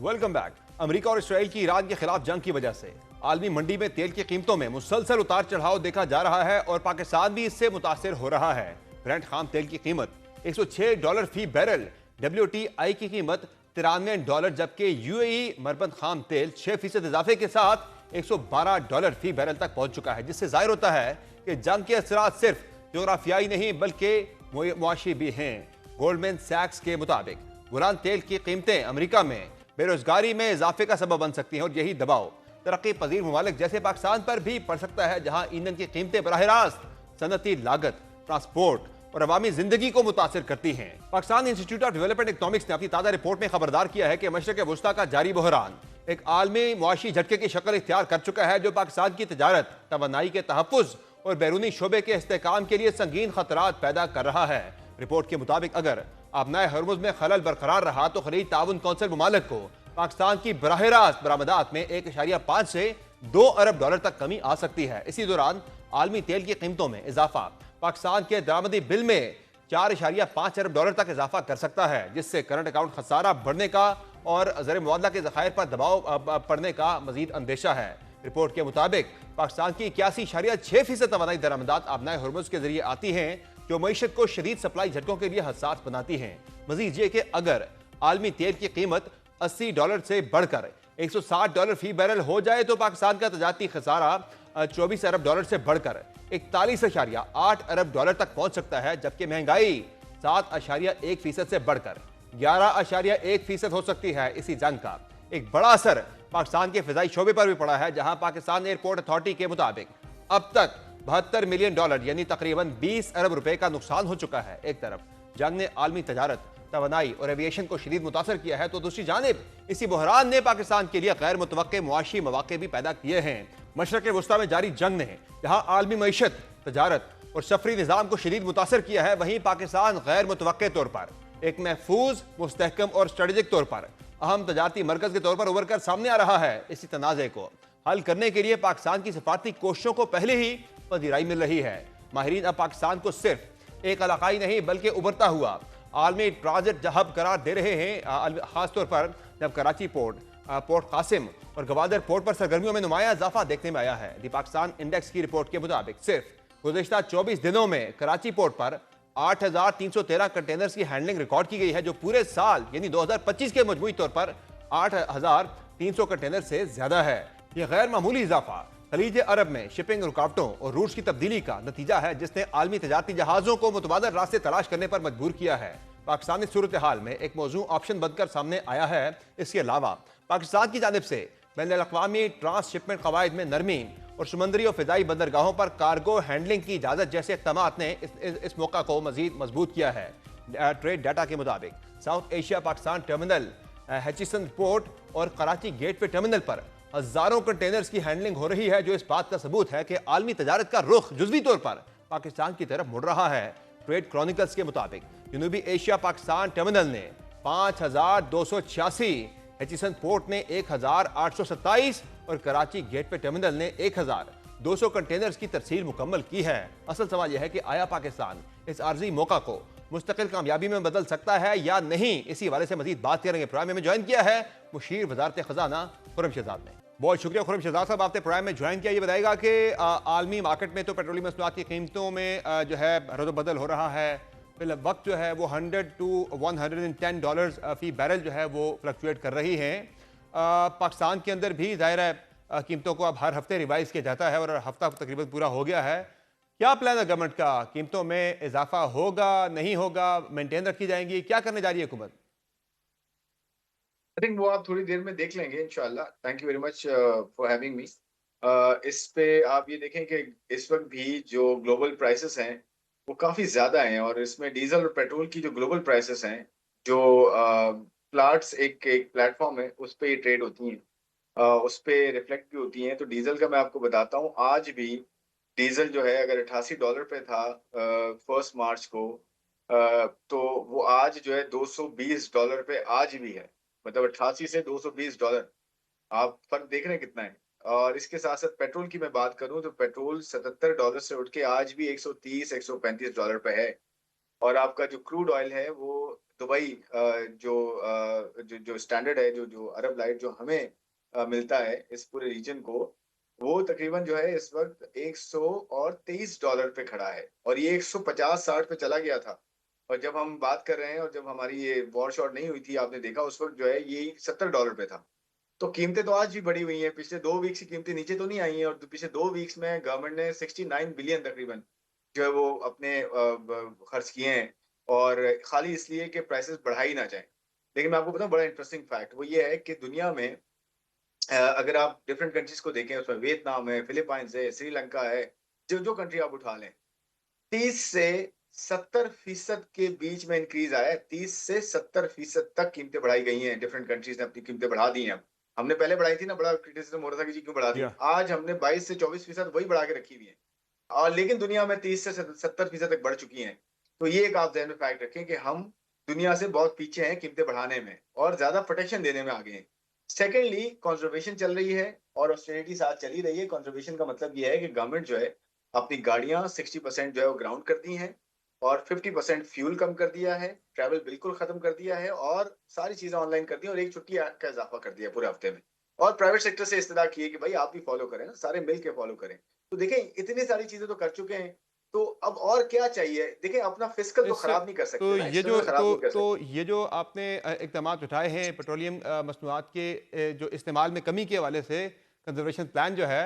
Welcome back. अमेरिका और इसराइल की ईरान के खिलाफ जंग की वजह से आलमी मंडी में तेल की कीमतों में मुसलसल उतार चढ़ाव देखा जा रहा है और पाकिस्तान भी इससे मुतासिर हो रहा है। ब्रेंट खाम तेल की कीमत $106 फी बैरल, WTI की कीमत $93, जबकि यूएई मरबत खाम तेल 6% इजाफे के साथ $112 फी बैरल तक पहुंच चुका है, जिससे जाहिर होता है कि जंग के असरात सिर्फ जोग्राफियाई नहीं बल्कि मुआशी भी हैं। गोल्डमैन सैक्स के मुताबिक गुलान तेल की कीमतें अमेरिका में बेरोजगारी में इजाफे का सबब बन सकती हैं और यही दबाव तरक्की पजीर ममालिक जैसे पाकिस्तान पर भी पड़ सकता है, जहां ईंधन की कीमतें बराह रास्त सनती लागत, ट्रांसपोर्ट और अवामी जिंदगी को मुतासिर करती हैं। Pakistan institute of development economics ने अपनी ताज़ा रिपोर्ट में खबरदार किया है कि मशरक़ वुस्ता का जारी बहरान एक आलमी मुआशी झटके की शक्ल इख्तियार कर चुका है, जो पाकिस्तान की तजारत, तवानाई के तहफ़्फ़ुज़ और बैरूनी शोबे के इस्तेहकाम के लिए संगीन खतरात पैदा कर रहा है। रिपोर्ट के मुताबिक अगर आबनाए हरमुज़ में खलल बरकरार रहा तो खलीज ताउन कौंसिल ममालिक को पाकिस्तान की बराह रास्त बरामदात में 1.5 से $2 अरब तक कमी आ सकती है। इसी दौरान आलमी तेल की कीमतों में इजाफा पाकिस्तान के दरामदी बिल में $4.5 अरब तक इजाफा कर सकता है, जिससे करंट अकाउंट खसारा बढ़ने का और ज़र मुआवजा के ज़खायर पर दबाव पड़ने का मजीद अंदेशा है। रिपोर्ट के मुताबिक पाकिस्तान की 81.6% तवानाई दरामदात आबनाए हरमुज़ के जरिए आती हैं, जो मईशत को शदीद सप्लाई झटकों के लिए हसास बनाती हैं। मजीद ये कि अगर आलमी तेल की कीमत $80 से बढ़कर $160 फी बैरल हो जाए तो पाकिस्तान का तजारती खसारा $24 अरब से बढ़कर $41.8 अरब तक पहुंच सकता है, जबकि महंगाई 7.1% से बढ़कर 11.1% हो सकती है। इसी जंग का एक बड़ा असर पाकिस्तान के फिजाई शोबे पर भी पड़ा है, जहां पाकिस्तान एयरपोर्ट अथॉरिटी के मुताबिक अब तक $72 मिलियन यानी तकरीबन $20 अरब रुपए का नुकसान हो चुका है। एक तरफ जंग ने आलमी तजारत, तवानाई और एविएशन को शदीद मुतासर किया है, तो दूसरी जानिब इसी बहरान ने पाकिस्तान के लिए गैर मुतवक्के मुआशी मौके भी पैदा किए हैं। मशरक़ वुस्ता में जारी जंग ने जहां आलमी मईशत, तजारत और सफरी निज़ाम को शदीद मुतासर किया है, वहीं पाकिस्तान गैर मुतवक्के तौर पर एक महफूज, मुस्तहकम और स्ट्रेटेजिक तौर पर अहम तजारती मरकज के तौर पर उभर कर सामने आ रहा है। इसी तनाज़े को हल करने के लिए पाकिस्तान की सफारती कोशिशों को पहले ही पजीराई मिल रही है। माहिरीन अब पाकिस्तान को सिर्फ एक इलाकाई नहीं बल्कि उभरता हुआ आलमी ट्रांजिट हब करार दे रहे हैं, खासतौर पर जब कराची पोर्ट, पोर्ट कासिम और गवादर पोर्ट पर सरगर्मियों में नुमाया इजाफा देखने में आया है। दी पाकिस्तान इंडेक्स की रिपोर्ट के मुताबिक सिर्फ गुज़िश्ता 24 दिनों में कराची पोर्ट पर 8,313 कंटेनर्स की हैंडलिंग रिकॉर्ड की गई है, जो पूरे साल यानी 2025 के मजमूई तौर पर 8,300 कंटेनर से ज्यादा है। यह गैर मामूली इजाफा खलीज अरब में शिपिंग रुकावटों और रूट्स की तब्दीली का नतीजा है, जिसने आलमी तजारती जहाजों को मुतबादल रास्ते तलाश करने पर मजबूर किया है। पाकिस्तानी सूरत हाल में एक मौजू ऑप्शन बनकर सामने आया है। इसके अलावा पाकिस्तान की जानिब से बैनुल-अक़वामी ट्रांसशिपमेंट कवायद में नरमी और समुद्री और फिजाई बंदरगाहों पर कार्गो हैंडलिंग की इजाजत जैसे इक़दामात ने इस मौका को मजीद मजबूत किया है। ट्रेड डाटा के मुताबिक south Asia Pakistan terminal, Hutchison port और कराची गेटवे टर्मिनल पर हजारों कंटेनर्स की हैंडलिंग हो रही है, जो इस बात का सबूत है कि आलमी तजारत का रुख जुज़वी तौर पर पाकिस्तान की तरफ मुड़ रहा है। ट्रेड क्रॉनिकल्स के मुताबिक जनूबी एशिया पाकिस्तान टर्मिनल ने 5,286, हचिसन पोर्ट ने 1,827 और कराची गेटवे टर्मिनल ने 1,200 कंटेनर्स की तरसील मुकम्मल की है। असल सवाल यह है कि आया पाकिस्तान इस आर्जी मौका को मुस्तकिल कामयाबी में बदल सकता है या नहीं। इसी हवाले से मजीद बात करेंगे। प्रोग्राम में ज्वाइन किया है मुशीर वजारत खजाना खुर्रम शहजाद ने। बहुत शुक्रिया खुर्रम शहजाद साहब, आपने प्रोग्राम में ज्वाइन किया। ये बताएगा कि आलमी मार्केट में तो पेट्रोलियम मसनूआत की कीमतों में जो है रद्द-बदल हो रहा है। फिल वक्त जो है वो $100 to $110 फी बैरल जो है वो फ्लक्चुएट कर रही हैं। पाकिस्तान के अंदर भी ज़ाहिर है कीमतों को अब हर हफ्ते रिवाइज किया जाता है और हफ्ता तकरीबन पूरा हो गया है। क्या प्लान है गवर्नमेंट का? कीमतों में इजाफा होगा, नहीं होगा, मेंटेन रखी जाएंगी, क्या करने जा रही है हुकूमत? आई थिंक वो आप थोड़ी देर में देख लेंगे इंशाल्लाह। Thank you very much for having me. इस पे आप ये देखें कि इस वक्त भी जो ग्लोबल प्राइसेस हैं वो काफ़ी ज़्यादा हैं, और इसमें डीजल और पेट्रोल की जो ग्लोबल प्राइसेस हैं, जो प्लाट्स एक एक प्लेटफॉर्म है उस पे ये ट्रेड होती हैं, उस पे रिफ्लेक्ट भी होती हैं। तो डीजल का मैं आपको बताता हूँ, आज भी डीजल जो है अगर $88 पे था 1 मार्च को, तो वो आज जो है $220 पे आज भी है। मतलब 88 से $220, आप फर्क देख रहे हैं कितना है। और इसके साथ साथ पेट्रोल की मैं बात करूं तो पेट्रोल $77 से उठ के आज भी $130-135 पे है। और आपका जो क्रूड ऑयल है वो दुबई जो स्टैंडर्ड है, जो जो अरब लाइट जो हमें मिलता है इस पूरे रीजन को, वो तकरीबन जो है इस वक्त $123 पे खड़ा है, और ये 150-60 पे चला गया था। और जब हम बात कर रहे हैं और जब हमारी ये वॉर शॉट नहीं हुई थी, आपने देखा उस वक्त जो है ये $70 पे था। तो कीमतें तो आज भी बढ़ी हुई हैं, पिछले 2 वीक्स की कीमतें नीचे तो नहीं आई हैं, और पिछले 2 वीक्स में गवर्नमेंट ने 69 बिलियन तकरीबन जो है वो अपने खर्च किए हैं, और खाली इसलिए कि प्राइसेस बढ़ाई ना जाए। लेकिन मैं आपको बताऊं बड़ा इंटरेस्टिंग फैक्ट वो ये है कि दुनिया में अगर आप डिफरेंट कंट्रीज को देखें, उसमें वियतनाम है, फिलीपाइंस है, श्रीलंका है, जो जो कंट्री आप उठा लें, 30 से 70% के बीच में इंक्रीज आया है। 30 से 70% तक कीमतें बढ़ाई गई हैं। डिफरेंट कंट्रीज ने अपनी कीमतें बढ़ा दी हैं। हमने पहले बढ़ाई थी ना, बड़ा क्रिटिसिज्म हो रहा था कि जी क्यों बढ़ा दी। आज हमने 22 से 24% वही बढ़ा के रखी हुई है, और लेकिन दुनिया में 30 से 70% तक बढ़ चुकी हैं। तो ये एक आप ज़हन में फैक्ट रखें कि हम दुनिया से बहुत पीछे हैं कीमतें बढ़ाने में, और ज्यादा प्रोटेक्शन देने में आगे हैं। सेकेंडली कंजर्वेशन चल रही है और ऑस्टेरिटी साथ चली रही है। कंजर्वेशन का मतलब ये है कि गवर्नमेंट जो है अपनी गाड़ियां 60% जो है वो ग्राउंड कर दी हैं, और 50% फ्यूल कम कर दिया है, ट्रैवल बिल्कुल खत्म कर दिया है, और सारी चीजें ऑनलाइन कर दी है, और एक छुट्टी का इजाफा कर दिया पूरे हफ्ते में। और प्राइवेट सेक्टर से इस्तदा की है कि भाई आप भी फॉलो करें ना, सारे मिल के फॉलो करें। तो देखें इतनी सारी चीजें तो कर चुके हैं, तो अब और क्या चाहिए। देखें अपना फिस्कल तो खराब नहीं कर सकते तो ना, ये जो खराब नहीं कर सकते। ये जो आपने इकदाम उठाए हैं पेट्रोलियम मसनूआत के जो इस्तेमाल में कमी के हवाले से, कंजर्वेशन प्लान जो है,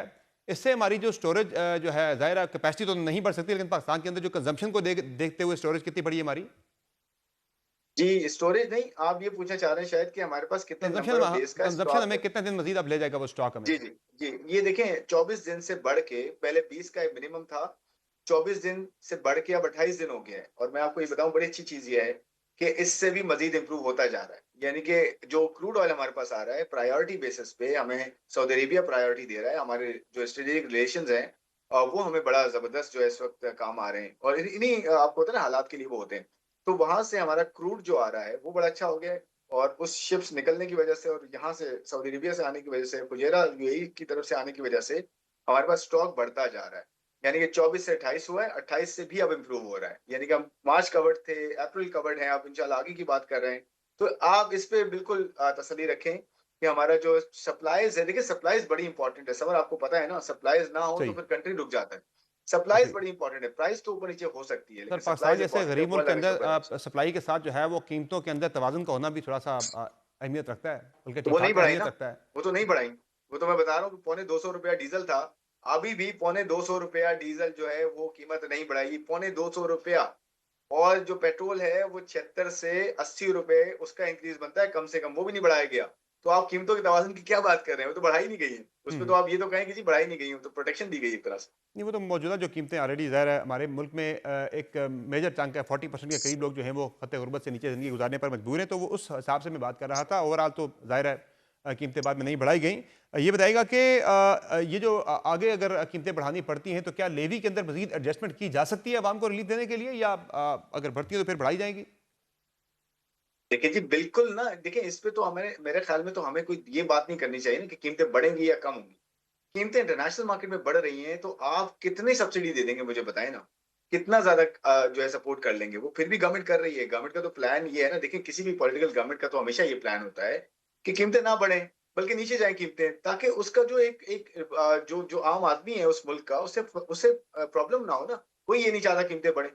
इससे हमारी जो स्टोरेज जो है ज़ाहिर कैपेसिटी तो नहीं बढ़ सकती, लेकिन पाकिस्तान के अंदर जो कंजम्पशन को देखते हुए स्टोरेज कितनी बड़ी है हमारी? जी, स्टोरेज नहीं, आप ये पूछना चाह रहे हैं शायद कि हमारे पास कितने नंबर ऑफ डेज का कंजम्पशन स्टॉक हमें है। कितने दिन मजीद अब ले जाएगा वो स्टॉक हमें? जी, जी, जी। ये देखें 24 दिन से बढ़ के, पहले 20 का एक मिनिमम था, 24 दिन से बढ़ के अब 28 दिन हो गया है। और मैं आपको ये बताऊं बड़ी अच्छी चीज ये है कि इससे भी मजीद इंप्रूव होता जा रहा है। यानी कि जो क्रूड ऑयल हमारे पास आ रहा है प्रायोरिटी बेसिस पे, हमें सऊदी अरेबिया प्रायोरिटी दे रहा है। हमारे जो स्ट्रेटेजिक रिलेशंस हैं वो हमें बड़ा जबरदस्त जो है इस वक्त काम आ रहे हैं, और इन्हीं आपको पता है ना हालात के लिए वो होते हैं। तो वहां से हमारा क्रूड जो आ रहा है वो बड़ा अच्छा हो गया है, और उस शिप्स निकलने की वजह से, और यहाँ से सऊदी अरेबिया से आने की वजह से, फुजैरा यूएई की तरफ से आने की वजह से हमारे पास स्टॉक बढ़ता जा रहा है। यानी कि 24 से 28 हुआ है, 28 से भी अब इम्प्रूव हो रहा है, यानी कि हम मार्च कवर्ड थे, अप्रैल कवर्ड है, अब इंशाल्लाह आगे की बात कर रहे हैं। तो आप इस पे बिल्कुल तसल्ली रखें कि हमारा जो सप्लाईज है, देखिए सप्लाईज बड़ी इंपॉर्टेंट है, समर आपको पता है ना, सप्लाईज ना हो तो सही। फिर कंट्री रुक जाता है। सप्लाईज सही। बड़ी इंपॉर्टेंट है, प्राइस तो ऊपर नीचे हो सकती है सर, लेकिन पाकिस्तान सप्लाईज जैसे इंपॉर्टेंट है, गरीब वो मुल्क के अल्लाह का अंदर शुक्र है उसका। सप्लाई के साथ जो है वो कीमतों के अंदर तवाज़ुन का होना भी थोड़ा-सा अहमियत रखता है, बल्कि तो वो नहीं ठीक-ठाक बढ़ाई ना, अहमियत रखता है। वो तो नहीं बढ़ाई। वो तो मैं बता रहा हूँ कि पौने 200 रुपया डीजल था, अभी भी पौने 200 रुपया डीजल जो है वो कीमत नहीं बढ़ाई, पौने 200 रुपया। और जो पेट्रोल है वो 76 से 80 रुपए उसका इंक्रीज बनता है कम से कम, वो भी नहीं बढ़ाया गया। तो आप कीमतों के तवाज़ुन की क्या बात कर रहे हैं? वो तो बढ़ाई नहीं गई है। हुँ, उसपे तो हुँ। आप ये तो कहें कि जी बढ़ाई नहीं गई है, वो तो प्रोटेक्शन दी गई है एक तरह से। नहीं, वो तो मौजूदा जो कीमतें ऑलरेडी ज़ाहिर है हमारे मुल्क में एक मेजर चंक है, 40% के करीब लोग जो हैं वो खत्ते गुर्बत से नीचे ज़िंदगी गुजारने पर मजबूर हैं, तो वो उस हिसाब से मैं बात कर रहा था। ओवरऑल तो ज़ाहिर है कीमतें बाद में नहीं बढ़ाई गई। ये बताइएगा कि ये जो आगे अगर कीमतें बढ़ानी पड़ती हैं तो क्या लेवी के अंदर मज़ीद एडजस्टमेंट की जा सकती है आवाम को रिलीफ देने के लिए, या अगर बढ़ती है तो फिर बढ़ाई जाएगी? देखिए जी, बिल्कुल ना, देखिए इस पे तो हमें, मेरे ख्याल में तो हमें कोई ये बात नहीं करनी चाहिए ना कि कीमतें बढ़ेंगी या कम होंगी। कीमतें इंटरनेशनल मार्केट में बढ़ रही हैं, तो आप कितनी सब्सिडी दे देंगे मुझे बताएँ ना? कितना ज़्यादा जो है सपोर्ट कर लेंगे? वो फिर भी गवर्नमेंट कर रही है। गवर्नमेंट का तो प्लान ये है ना, देखिए किसी भी पॉलिटिकल गवर्नमेंट का तो हमेशा ये प्लान होता है कि कीमतें ना बढ़ें, बल्कि नीचे जाएँ कीमतें, ताकि उसका जो एक एक जो जो आम आदमी है उस मुल्क का, उसे उसे प्रॉब्लम ना हो ना। कोई ये नहीं चाहता कीमतें बढ़ें।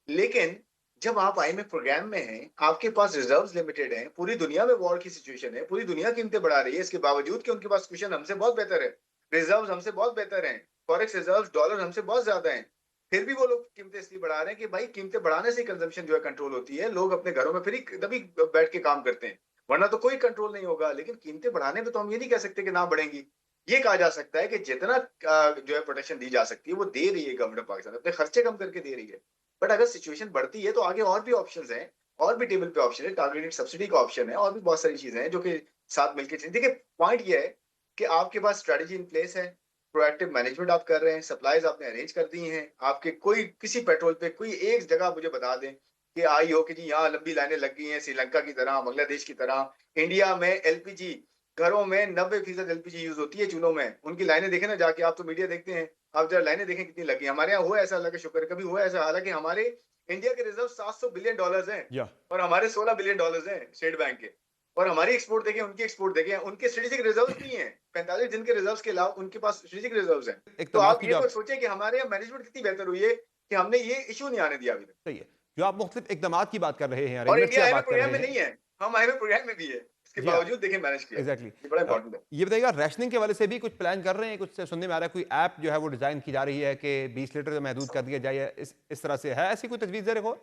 लेकिन जब आप आईएमएफ प्रोग्राम में हैं, आपके पास रिजर्व्स लिमिटेड हैं, पूरी दुनिया में वॉर की सिचुएशन है, पूरी दुनिया कीमतें बढ़ा रही है, इसके बावजूद कि उनके पास कुशन हमसे बहुत बेहतर है, रिजर्व्स हमसे बहुत बेहतर हैं, फॉरेक्स रिजर्व्स डॉलर हमसे बहुत ज्यादा हैं, फिर भी वो लोग कीमतें इसलिए बढ़ा रहे हैं कि भाई कीमतें बढ़ाने से कंजम्पशन जो है कंट्रोल होती है, लोग अपने घरों में फिर ही तभी बैठ के काम करते हैं, वरना तो कोई कंट्रोल नहीं होगा। लेकिन कीमतें बढ़ाने में तो हम ये नहीं कह सकते कि ना बढ़ेंगी। ये कहा जा सकता है कि जितना जो है प्रोटेक्शन दी जा सकती है वो दे रही है गवर्नमेंट ऑफ पाकिस्तान, अपने खर्चे कम करके दे रही है। बट अगर सिचुएशन बढ़ती है तो आगे और भी ऑप्शंस हैं, और भी टेबल पे ऑप्शन है, टारगेटेड सब्सिडी का ऑप्शन है, और भी बहुत सारी चीजें हैं जो कि साथ मिलकर चलें। देखिए पॉइंट ये है कि आपके पास स्ट्रेटजी इन प्लेस है, प्रोएक्टिव मैनेजमेंट आप कर रहे हैं, सप्लाईज आपने अरेंज कर दी हैं, आपके कोई किसी पेट्रोल पे कोई एक जगह मुझे बता दें कि आई हो कि जी यहाँ लंबी लाइनें लग गई हैं, श्रीलंका की तरह, बांग्लादेश की तरह। इंडिया में एलपीजी, घरों में 90% एलपीजी यूज होती है चूल्हों में, उनकी लाइनें देखें ना जाके, आप तो मीडिया देखते हैं, आप जरा लाइनें देखें कितनी लगी हैं। हमारे यहाँ हुआ ऐसा, अल्लाह का शुक्र है, कभी हुआ ऐसा? हालांकि हमारे इंडिया के रिजर्व 700 बिलियन डॉलर्स हैं, या और हमारे 16 बिलियन डॉलर्स हैं स्टेट बैंक के। और हमारी एक्सपोर्ट देखें, उनकी एक्सपोर्ट देखें, उनके स्ट्रेटेजिक रिजर्व्स भी हैं, 45 दिन के रिजर्व्स के अलावा उनके पास स्ट्रेटेजिक रिजर्व्स हैं। तो इक़दामात आप की ये जो तो आप सोचिए कि हमारे यहाँ मैनेजमेंट कितनी बेहतर हुई है कि हमने ये इशू नहीं आने दिया अभी तक। सही है। जो आप मुख्तलिफ इक़दामात की बात कर रहे हैं, और अरेंजमेंट्स की इंडिया आप आईएमएफ बात कर प्रोग्राम रहे में हैं। नहीं है, हम आईएमएफ प्रोग्राम में भी है, इसके जी हाँ, बावजूद देखें मैनेज किया। एग्ज़ैक्टली। ये बड़ा इंपॉर्टेंट है। ये बताइएगा, राशनिंग के हवाले से भी कुछ प्लान कर रहे हैं? कुछ सुनने में आ रहा है कोई ऐप जो है वो डिज़ाइन की जा रही है कि 20 लीटर जो महदूद कर दिया जाए, इस तरह से है ऐसी कोई तजवीज़ ज़ेर गौर?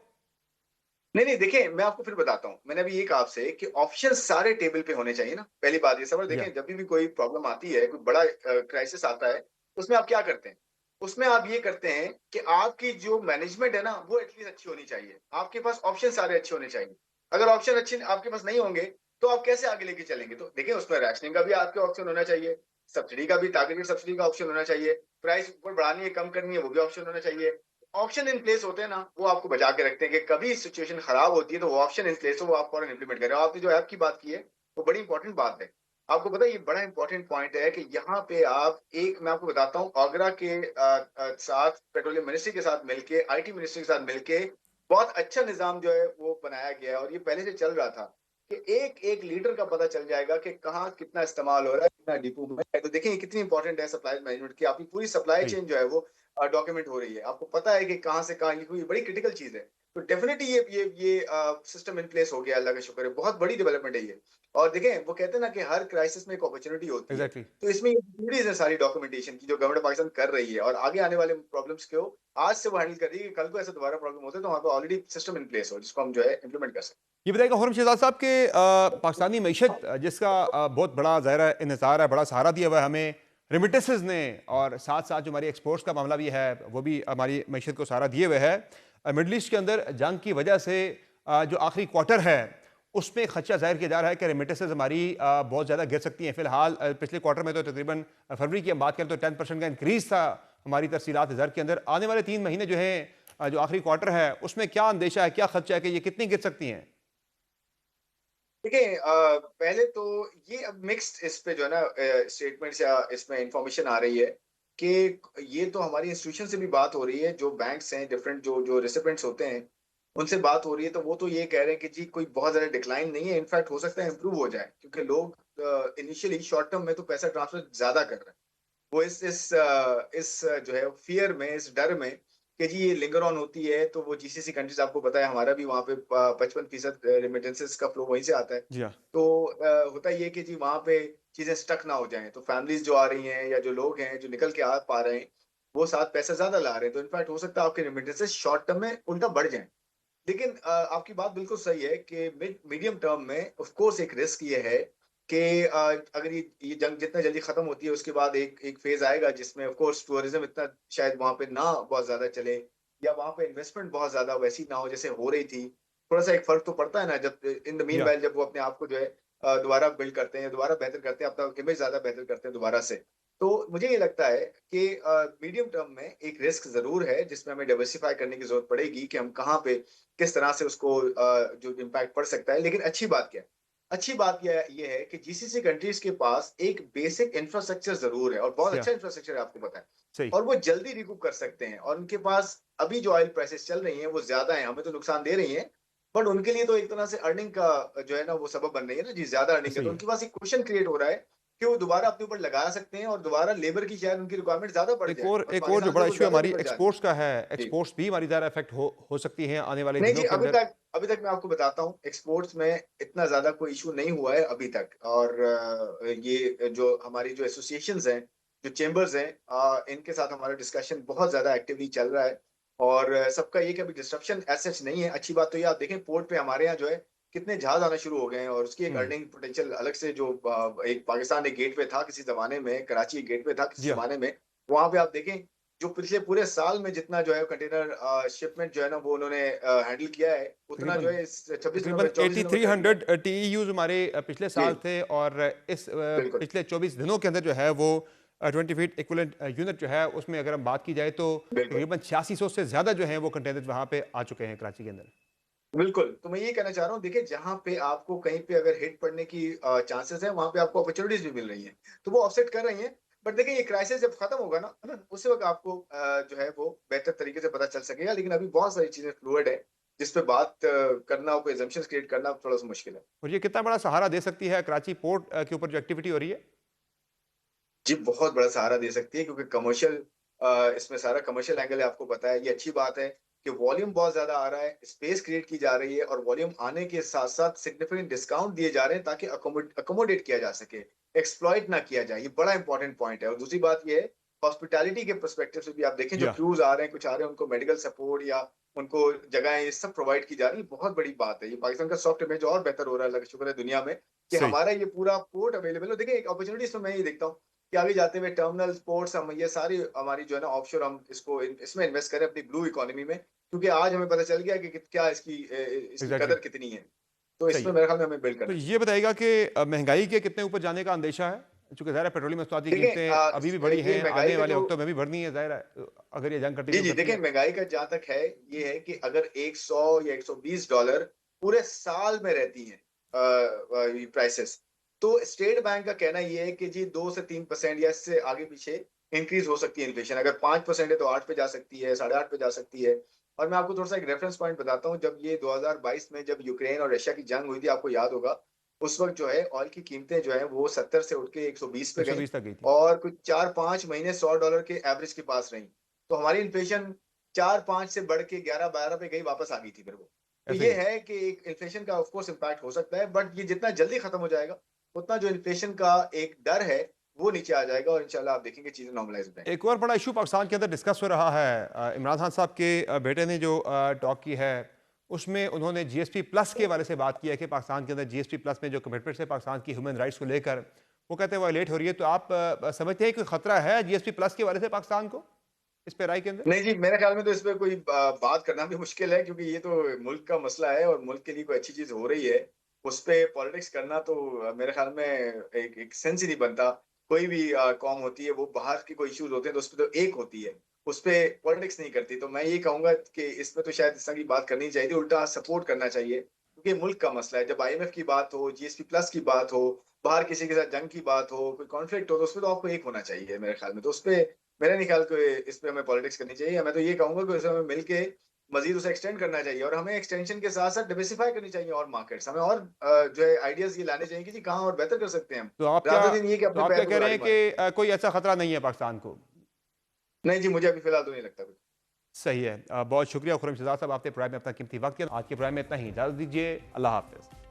नहीं, नहीं, देखिए मैं आपको फिर बताता हूँ। मैंने अभी ये कहा आपसे कि ऑप्शन सारे टेबल पे होने चाहिए ना, पहली बात ये। समझ, या देखें जब भी कोई प्रॉब्लम आती है, कोई बड़ा क्राइसिस आता है, उसमें आप क्या करते हैं? उसमें आप ये करते हैं कि आपकी जो मैनेजमेंट है ना, वो एटलीस्ट अच्छी होनी चाहिए। आपके पास ऑप्शन सारे अच्छे होने चाहिए। अगर ऑप्शन अच्छे आपके पास नहीं होंगे, तो आप कैसे आगे लेके चलेंगे? तो देखिए उसमें राशनिंग का भी आपके ऑप्शन होना चाहिए, सब्सिडी का भी, टारगेटेड सब्सिडी का ऑप्शन होना चाहिए, प्राइस ऊपर बढ़ानी है, कम करनी है, वो भी ऑप्शन होना चाहिए। ऑप्शन इन प्लेस होते हैं ना, वो आपको बचा के रखते हैं कि कभी सिचुएशन खराब होती है तो वो ऑप्शन इन प्लेस हो, वो आप फौरन इंप्लीमेंट करें। आपने जो ऐप की बात की है, वो बड़ी इंपॉर्टेंट बात है। आपको पता है ये बड़ा इंपॉर्टेंट पॉइंट है कि यहाँ पे आप एक, मैं आपको बताता हूँ, आगरा के साथ पेट्रोलियम मिनिस्ट्री के साथ मिलके, आईटी मिनिस्ट्री के साथ मिलके बहुत अच्छा निजाम जो है वो बनाया गया है, और ये पहले से चल रहा था कि एक एक लीटर का पता चल जाएगा कि कहाँ कितना इस्तेमाल हो रहा है, कितना डिपो में है। तो देखिए ये कितनी इंपॉर्टेंट है सप्लाई मैनेजमेंट की, आपकी पूरी सप्लाई सही। चेन जो है वो डॉक्यूमेंट हो रही है, आपको पता है कि कहाँ से कहाँ, ये बड़ी क्रिटिकल चीज है। तो डेफिनेटली ये सिस्टम इन प्लेस हो गया, अल्लाह का शुक्र है, बहुत बड़ी डेवलपमेंट है ये। और देखें वो कहते हैं ना कि हर क्राइसिस में एक अपॉर्चुनिटी होती है, एग्ज़ैक्टली। तो इसमें अपॉर्चुनिटीज है सारी डॉक्यूमेंटेशन की जो गवर्नमेंट पाकिस्तान कर रही है, और आगे आने वाले प्रॉब्लम्स को आज से वो हैंडल कर रही है कि कल को ऐसा दोबारा प्रॉब्लम होता है तो वहाँ पे ऑलरेडी सिस्टम इन प्लेस हो जिसको हम जो है इम्प्लीमेंट कर सकते ये बताइएगा खुर्रम शहजाद साहब के पाकिस्तानी मईशत जिसका बहुत बड़ा ज़ाहिर इन्हिसार है, बड़ा सहारा दिया हुआ है हमें रेमिटेंसेस ने, और साथ साथ जो हमारी एक्सपोर्ट्स का मामला भी है वो भी हमारी मईशत को सहारा दिए हुए है। मिडल ईस्ट के अंदर जंग की वजह से जो आखिरी क्वार्टर है उसमें खदशा जाहिर किया जा रहा है कि रेमिटेंसेस हमारी बहुत ज़्यादा गिर सकती हैं। फिलहाल पिछले क्वार्टर में तो तकरीबन फरवरी की हम बात करें तो 10% का इंक्रीज़ था हमारी तरसीलात ज़र के अंदर। आने वाले 3 महीने जो हैं जो आखिरी क्वार्टर है उसमें क्या अंदेशा है, क्या खदशा है कि ये कितनी गिर सकती हैं? देखिए पहले तो ये अब मिक्स्ड इस पे जो है ना स्टेटमेंट्स या इसमें इंफॉर्मेशन आ रही है कि ये तो हमारी इंस्टीट्यूशन से भी बात हो रही है, जो बैंक्स हैं, डिफरेंट जो जो रेसिपिएंट्स होते हैं, उनसे बात हो रही है, तो वो तो ये कह रहे हैं कि जी कोई बहुत ज़्यादा डिक्लाइन नहीं है, इनफैक्ट हो सकता है इम्प्रूव हो जाए, क्योंकि लोग इनिशियली शॉर्ट टर्म में तो पैसा ट्रांसफर ज़्यादा कर रहे हैं। वो इस जो है फ़ियर में, इस डर में कि जी ये लिंगर ऑन होती है, तो वो जीसीसी कंट्रीज़ आपको पता है, हमारा भी वहाँ पे प 55% रेमिटेंसेस का फ्लो वहीं से आता है। जी हाँ। तो होता ये है कि जी वहाँ पे चीज़ें स्टक ना हो जाएँ, तो फैमिलीज़ जो आ रही हैं या जो लोग हैं, जो निकल के आ पा रहे हैं, वो साथ पैसा ज़्यादा ला रहे हैं। तो इनफैक्ट हो सकता है आपके रेमिटेंसेस शॉर्ट टर्म में उल्टा बढ़ जाएँ। लेकिन आपकी बात बिल्कुल सही है कि मीडियम टर्म में ऑफ कोर्स एक रिस्क ये है कि अगर ये जंग जितना जल्दी खत्म होती है, उसके बाद एक एक फेज आएगा जिसमें ऑफ कोर्स टूरिज्म इतना शायद वहां पे ना बहुत ज्यादा चले, या वहां पे इन्वेस्टमेंट बहुत ज्यादा वैसी ना हो जैसे हो रही थी। थोड़ा सा एक फर्क तो पड़ता है ना, जब इन द मीन या वाइल जब वो अपने आप को जो है दोबारा बिल्ड करते हैं, दोबारा बेहतर करते हैं, अपना इमेज ज्यादा बेहतर करते हैं दोबारा से। तो मुझे ये लगता है कि मीडियम टर्म में एक रिस्क जरूर है, जिसमें हमें डाइवर्सिफाई करने की जरूरत पड़ेगी कि हम कहाँ पे किस तरह से उसको जो इम्पैक्ट पड़ सकता है। लेकिन अच्छी बात क्या है? अच्छी बात ये है कि जीसीसी कंट्रीज के पास एक बेसिक इंफ्रास्ट्रक्चर ज़रूर है, और बहुत या अच्छा इंफ्रास्ट्रक्चर है, आपको पता है। सही। और वो जल्दी रिकूप कर सकते हैं, और उनके पास अभी जो ऑयल प्राइसेस चल रही हैं, वो ज़्यादा हैं, हमें तो नुकसान दे रही हैं, बट उनके लिए तो एक तरह से अर्निंग का जो है ना, वो सबब बन रही है ना जी, ज़्यादा अर्निंग का। सही तो है। उनके पास एक क्वेश्चन क्रिएट हो रहा है कि वो दोबारा अपने ऊपर लगा सकते हैं, और दोबारा लेबर की शायद उनकी रिक्वायरमेंट ज़्यादा बढ़ जाए, और एक और जो पाकिस्तान से बड़ा वो इशू है ज़्यादा हमारी लेबर जा रही है। एक्सपोर्ट्स का है, जी। एक्सपोर्ट्स भी हमारी ज़्यादा इफेक्ट हो सकती हैं आने वाले नहीं दिनों जी, के अंदर। अभी तक मैं आपको बताता हूँ, एक्सपोर्ट्स में इतना ज़्यादा कोई इश्यू नहीं हुआ है अभी तक। और ये जो हमारी जो एसोसिएशंस हैं, जो चेंबर्स हैं, इनके साथ हमारा डिस्कशन बहुत ज़्यादा एक्टिवली चल रहा है, और सबका ये कि अभी डिस्रप्शन एज़ सच नहीं है। अच्छी बात तो ये, आप देखें पोर्ट पे हमारे यहाँ जो है कितने जहाज़ आना शुरू हो गए हैं, और उसकी एक हम्म। अर्निंग पोटेंशियल अलग से, जो एक पाकिस्तान एक गेटवे था किसी ज़माने में, कराची एक गेटवे था जी किसी हाँ। ज़माने में, वहाँ पे आप देखें जो पिछले पूरे साल में जितना जो है कंटेनर शिपमेंट जो है ना, वो उन्होंने हैंडल किया है, उतना जो तकरीबन है इस 26 दिनों में, तकरीबन 24 दिनों में कर दिया है। 8300 टीईयूज हमारे पिछले जी, साल थे, और इस बिल्कुल, पिछले 24 दिनों के अंदर जो है वो 20 फीट इक्विवेलेंट यूनिट जो है उसमें अगर हम बात की जाए तो बिल्कुल, तकरीबन 8600 से ज़्यादा जो है वो कंटेनर वहाँ पे आ चुके हैं कराची के अंदर। बिल्कुल। तो मैं ये कहना चाह रहा हूँ, देखिए जहाँ पे आपको कहीं पे अगर हिट पड़ने की चांसेस हैं, वहाँ पे आपको अपॉर्च्युनिटीज़ भी मिल रही हैं। तो वो ऑफसेट कर रही हैं। बट देखिए ये क्राइसिस जब खत्म होगा ना, उसी वक़्त आपको जो है वो बेहतर तरीके से पता चल सकेगा। लेकिन अभी बहुत सारी चीज़ें फ्लूइड है, जिस पे बात करना, कोई असम्पशन्स क्रिएट करना थोड़ा-सा मुश्किल है। और ये कितना बड़ा सहारा दे सकती है कराची पोर्ट के ऊपर जो एक्टिविटी हो रही है? जी, बहुत बड़ा सहारा दे सकती है, क्योंकि कमर्शियल इसमें सारा कमर्शियल एंगल है, आपको पता है। ये अच्छी बात है कि वॉल्यूम बहुत ज़्यादा आ रहा है, स्पेस क्रिएट की जा रही है, और वॉल्यूम आने के साथ-साथ सिग्निफिकेंट डिस्काउंट दिए जा रहे हैं, ताकि अकोमोडेट किया जा सके, एक्सप्लॉइट ना किया जाए। ये बड़ा इंपॉर्टेंट पॉइंट है। और दूसरी बात ये है, हॉस्पिटैलिटी के पर्सपेक्टिव से भी आप देखें, जो या क्रूज़ आ रहे हैं, कुछ आ रहे हैं, उनको मेडिकल सपोर्ट या उनको जगहें, ये सब प्रोवाइड की जा रही है। बहुत बड़ी बात है। ये पाकिस्तान का सॉफ्ट इमेज और बेहतर हो रहा है, अल्लाह का शुक्र है दुनिया में, कि सही। हमारा ये पूरा पोर्ट अवेलेबल है। देखिए एक अपॉर्च्युनिटीज़ तो मैं ये देखता हूँ कि आगे जाते हुए टर्मिनल्स, पोर्ट्स, हम ये सारी हमारी जो है ना ऑफशोर, हम इसको इसमें इन्वेस्ट करें अपनी ब्लू इकोनॉमी में, क्योंकि आज हमें पता चल गया कि क्या इसकी एग्जैक्टली। कदर कितनी है। तो सही इसमें है। मेरे ख्याल में हमें बिल्ड तो करना चाहिए। ये बताइएगा कि महंगाई के कितने ऊपर जाने का अंदेशा है? चूँकि ज़ाहिर है पेट्रोलियम मसनूआत की देखिए कीमतें अभी भी बढ़ी ये हैं, महंगाई आने का वाले जो, वक़्तों में भी बढ़नी है ज़ाहिर है, अगर ये जंग जी कंटिन्यू जी, करती देखिए है। महंगाई का जहां तक है, ये है कि अगर 100 या $120 पूरे साल में रहती हैं प्राइसेस, तो स्टेट बैंक का कहना ये है कि जी 2 से 3% या इससे आगे पीछे इंक्रीज हो सकती है इन्फ्लेशन। अगर 5% है तो 8 पे जा सकती है, 8.5 पे जा सकती है। और मैं आपको थोड़ा सा एक रेफरेंस पॉइंट बताता हूँ, जब ये 2022 में जब यूक्रेन और रशिया की जंग हुई थी, आपको याद होगा, उस वक्त जो है ऑयल की कीमतें जो है वो 70 से उठ के 120 पे गई, 120 तक गई थी। और कुछ 4-5 महीने $100 के एवरेज के पास रही। तो हमारी इन्फ्लेशन 4-5 से बढ़ के 11-12 पे गई, वापस आ गई थी फिर वो। तो ऐसा ये ही है। है कि एक इन्फ्लेशन का ऑफ कोर्स इम्पैक्ट हो सकता है, बट ये जितना जल्दी खत्म हो जाएगा, उतना जो इन्फ्लेशन का एक डर है, वो नीचे आ जाएगा, और इंशाल्लाह आप देखेंगे चीजें नॉर्मलाइज हो जाएंगी। एक और बड़ा इशू पाकिस्तान के अंदर डिस्कस हो रहा है, इमरान खान साहब के बेटे ने जो टॉक की है, उसमें उन्होंने जीएसपी प्लस के हवाले से बात की है कि पाकिस्तान के अंदर जीएसपी प्लस में जो कमिटमेंट्स है पाकिस्तान की ह्यूमन राइट्स को लेकर, वो कहते हैं वायलेट हो रही है। तो आप समझते हैं कोई खतरा है जीएसपी प्लस के हवाले से पाकिस्तान को इस पे राय के अंदर? नहीं जी, मेरे ख्याल में तो इस पे कोई बात करना भी मुश्किल है, क्योंकि ये तो मुल्क का मसला है, और मुल्क के लिए कोई अच्छी चीज हो रही है, उस पे पॉलिटिक्स करना तो मेरे ख्याल में एक एक सेंस ही नहीं बनता। कोई भी कौम होती है, वो बाहर के कोई इश्यूज होते हैं तो उस पे तो एक होती है, उस पे पॉलिटिक्स नहीं करती। तो मैं ये कहूंगा कि इसमें तो शायद इस तरह की बात करनी चाहिए थी, उल्टा सपोर्ट करना चाहिए, क्योंकि मुल्क का मसला है। जब आईएमएफ की बात हो, जीएसपी प्लस की बात हो, बाहर किसी के साथ जंग की बात हो, कोई कॉन्फ्लिक्ट हो, तो उसमें तो आपको एक होना चाहिए मेरे ख्याल में। तो उस पे मेरा नहीं ख्याल कि इस पे हमें पॉलिटिक्स करनी चाहिए। मैं तो ये कहूंगा कि उसे हमें मिलके मजीद उसे एक्सटेंड करना चाहिए और हमें एक्सटेंशन के साथ साथ डिवर्सिफाई करनी चाहिए और मार्केट्स हमें और जो है आइडियाज ये लाने चाहिए कि जी कहाँ और बेहतर कर सकते हैं हम, तो आप क्या रादर देन ये कि तो अपने आप पैर क्या में कह रहे कुल्हाड़ी हैं मारे। कि कोई ऐसा खतरा नहीं है पाकिस्तान को? नहीं जी, मुझे अभी फिलहाल तो नहीं लगता कुछ। सही है। बहुत शुक्रिया खुर्रम शहजाद साहब, आपने प्राइम में अपना कीमती वक्त दिया। आज के प्राइम में इतना ही, इजाजत दीजिए। अल्लाह हाफिज।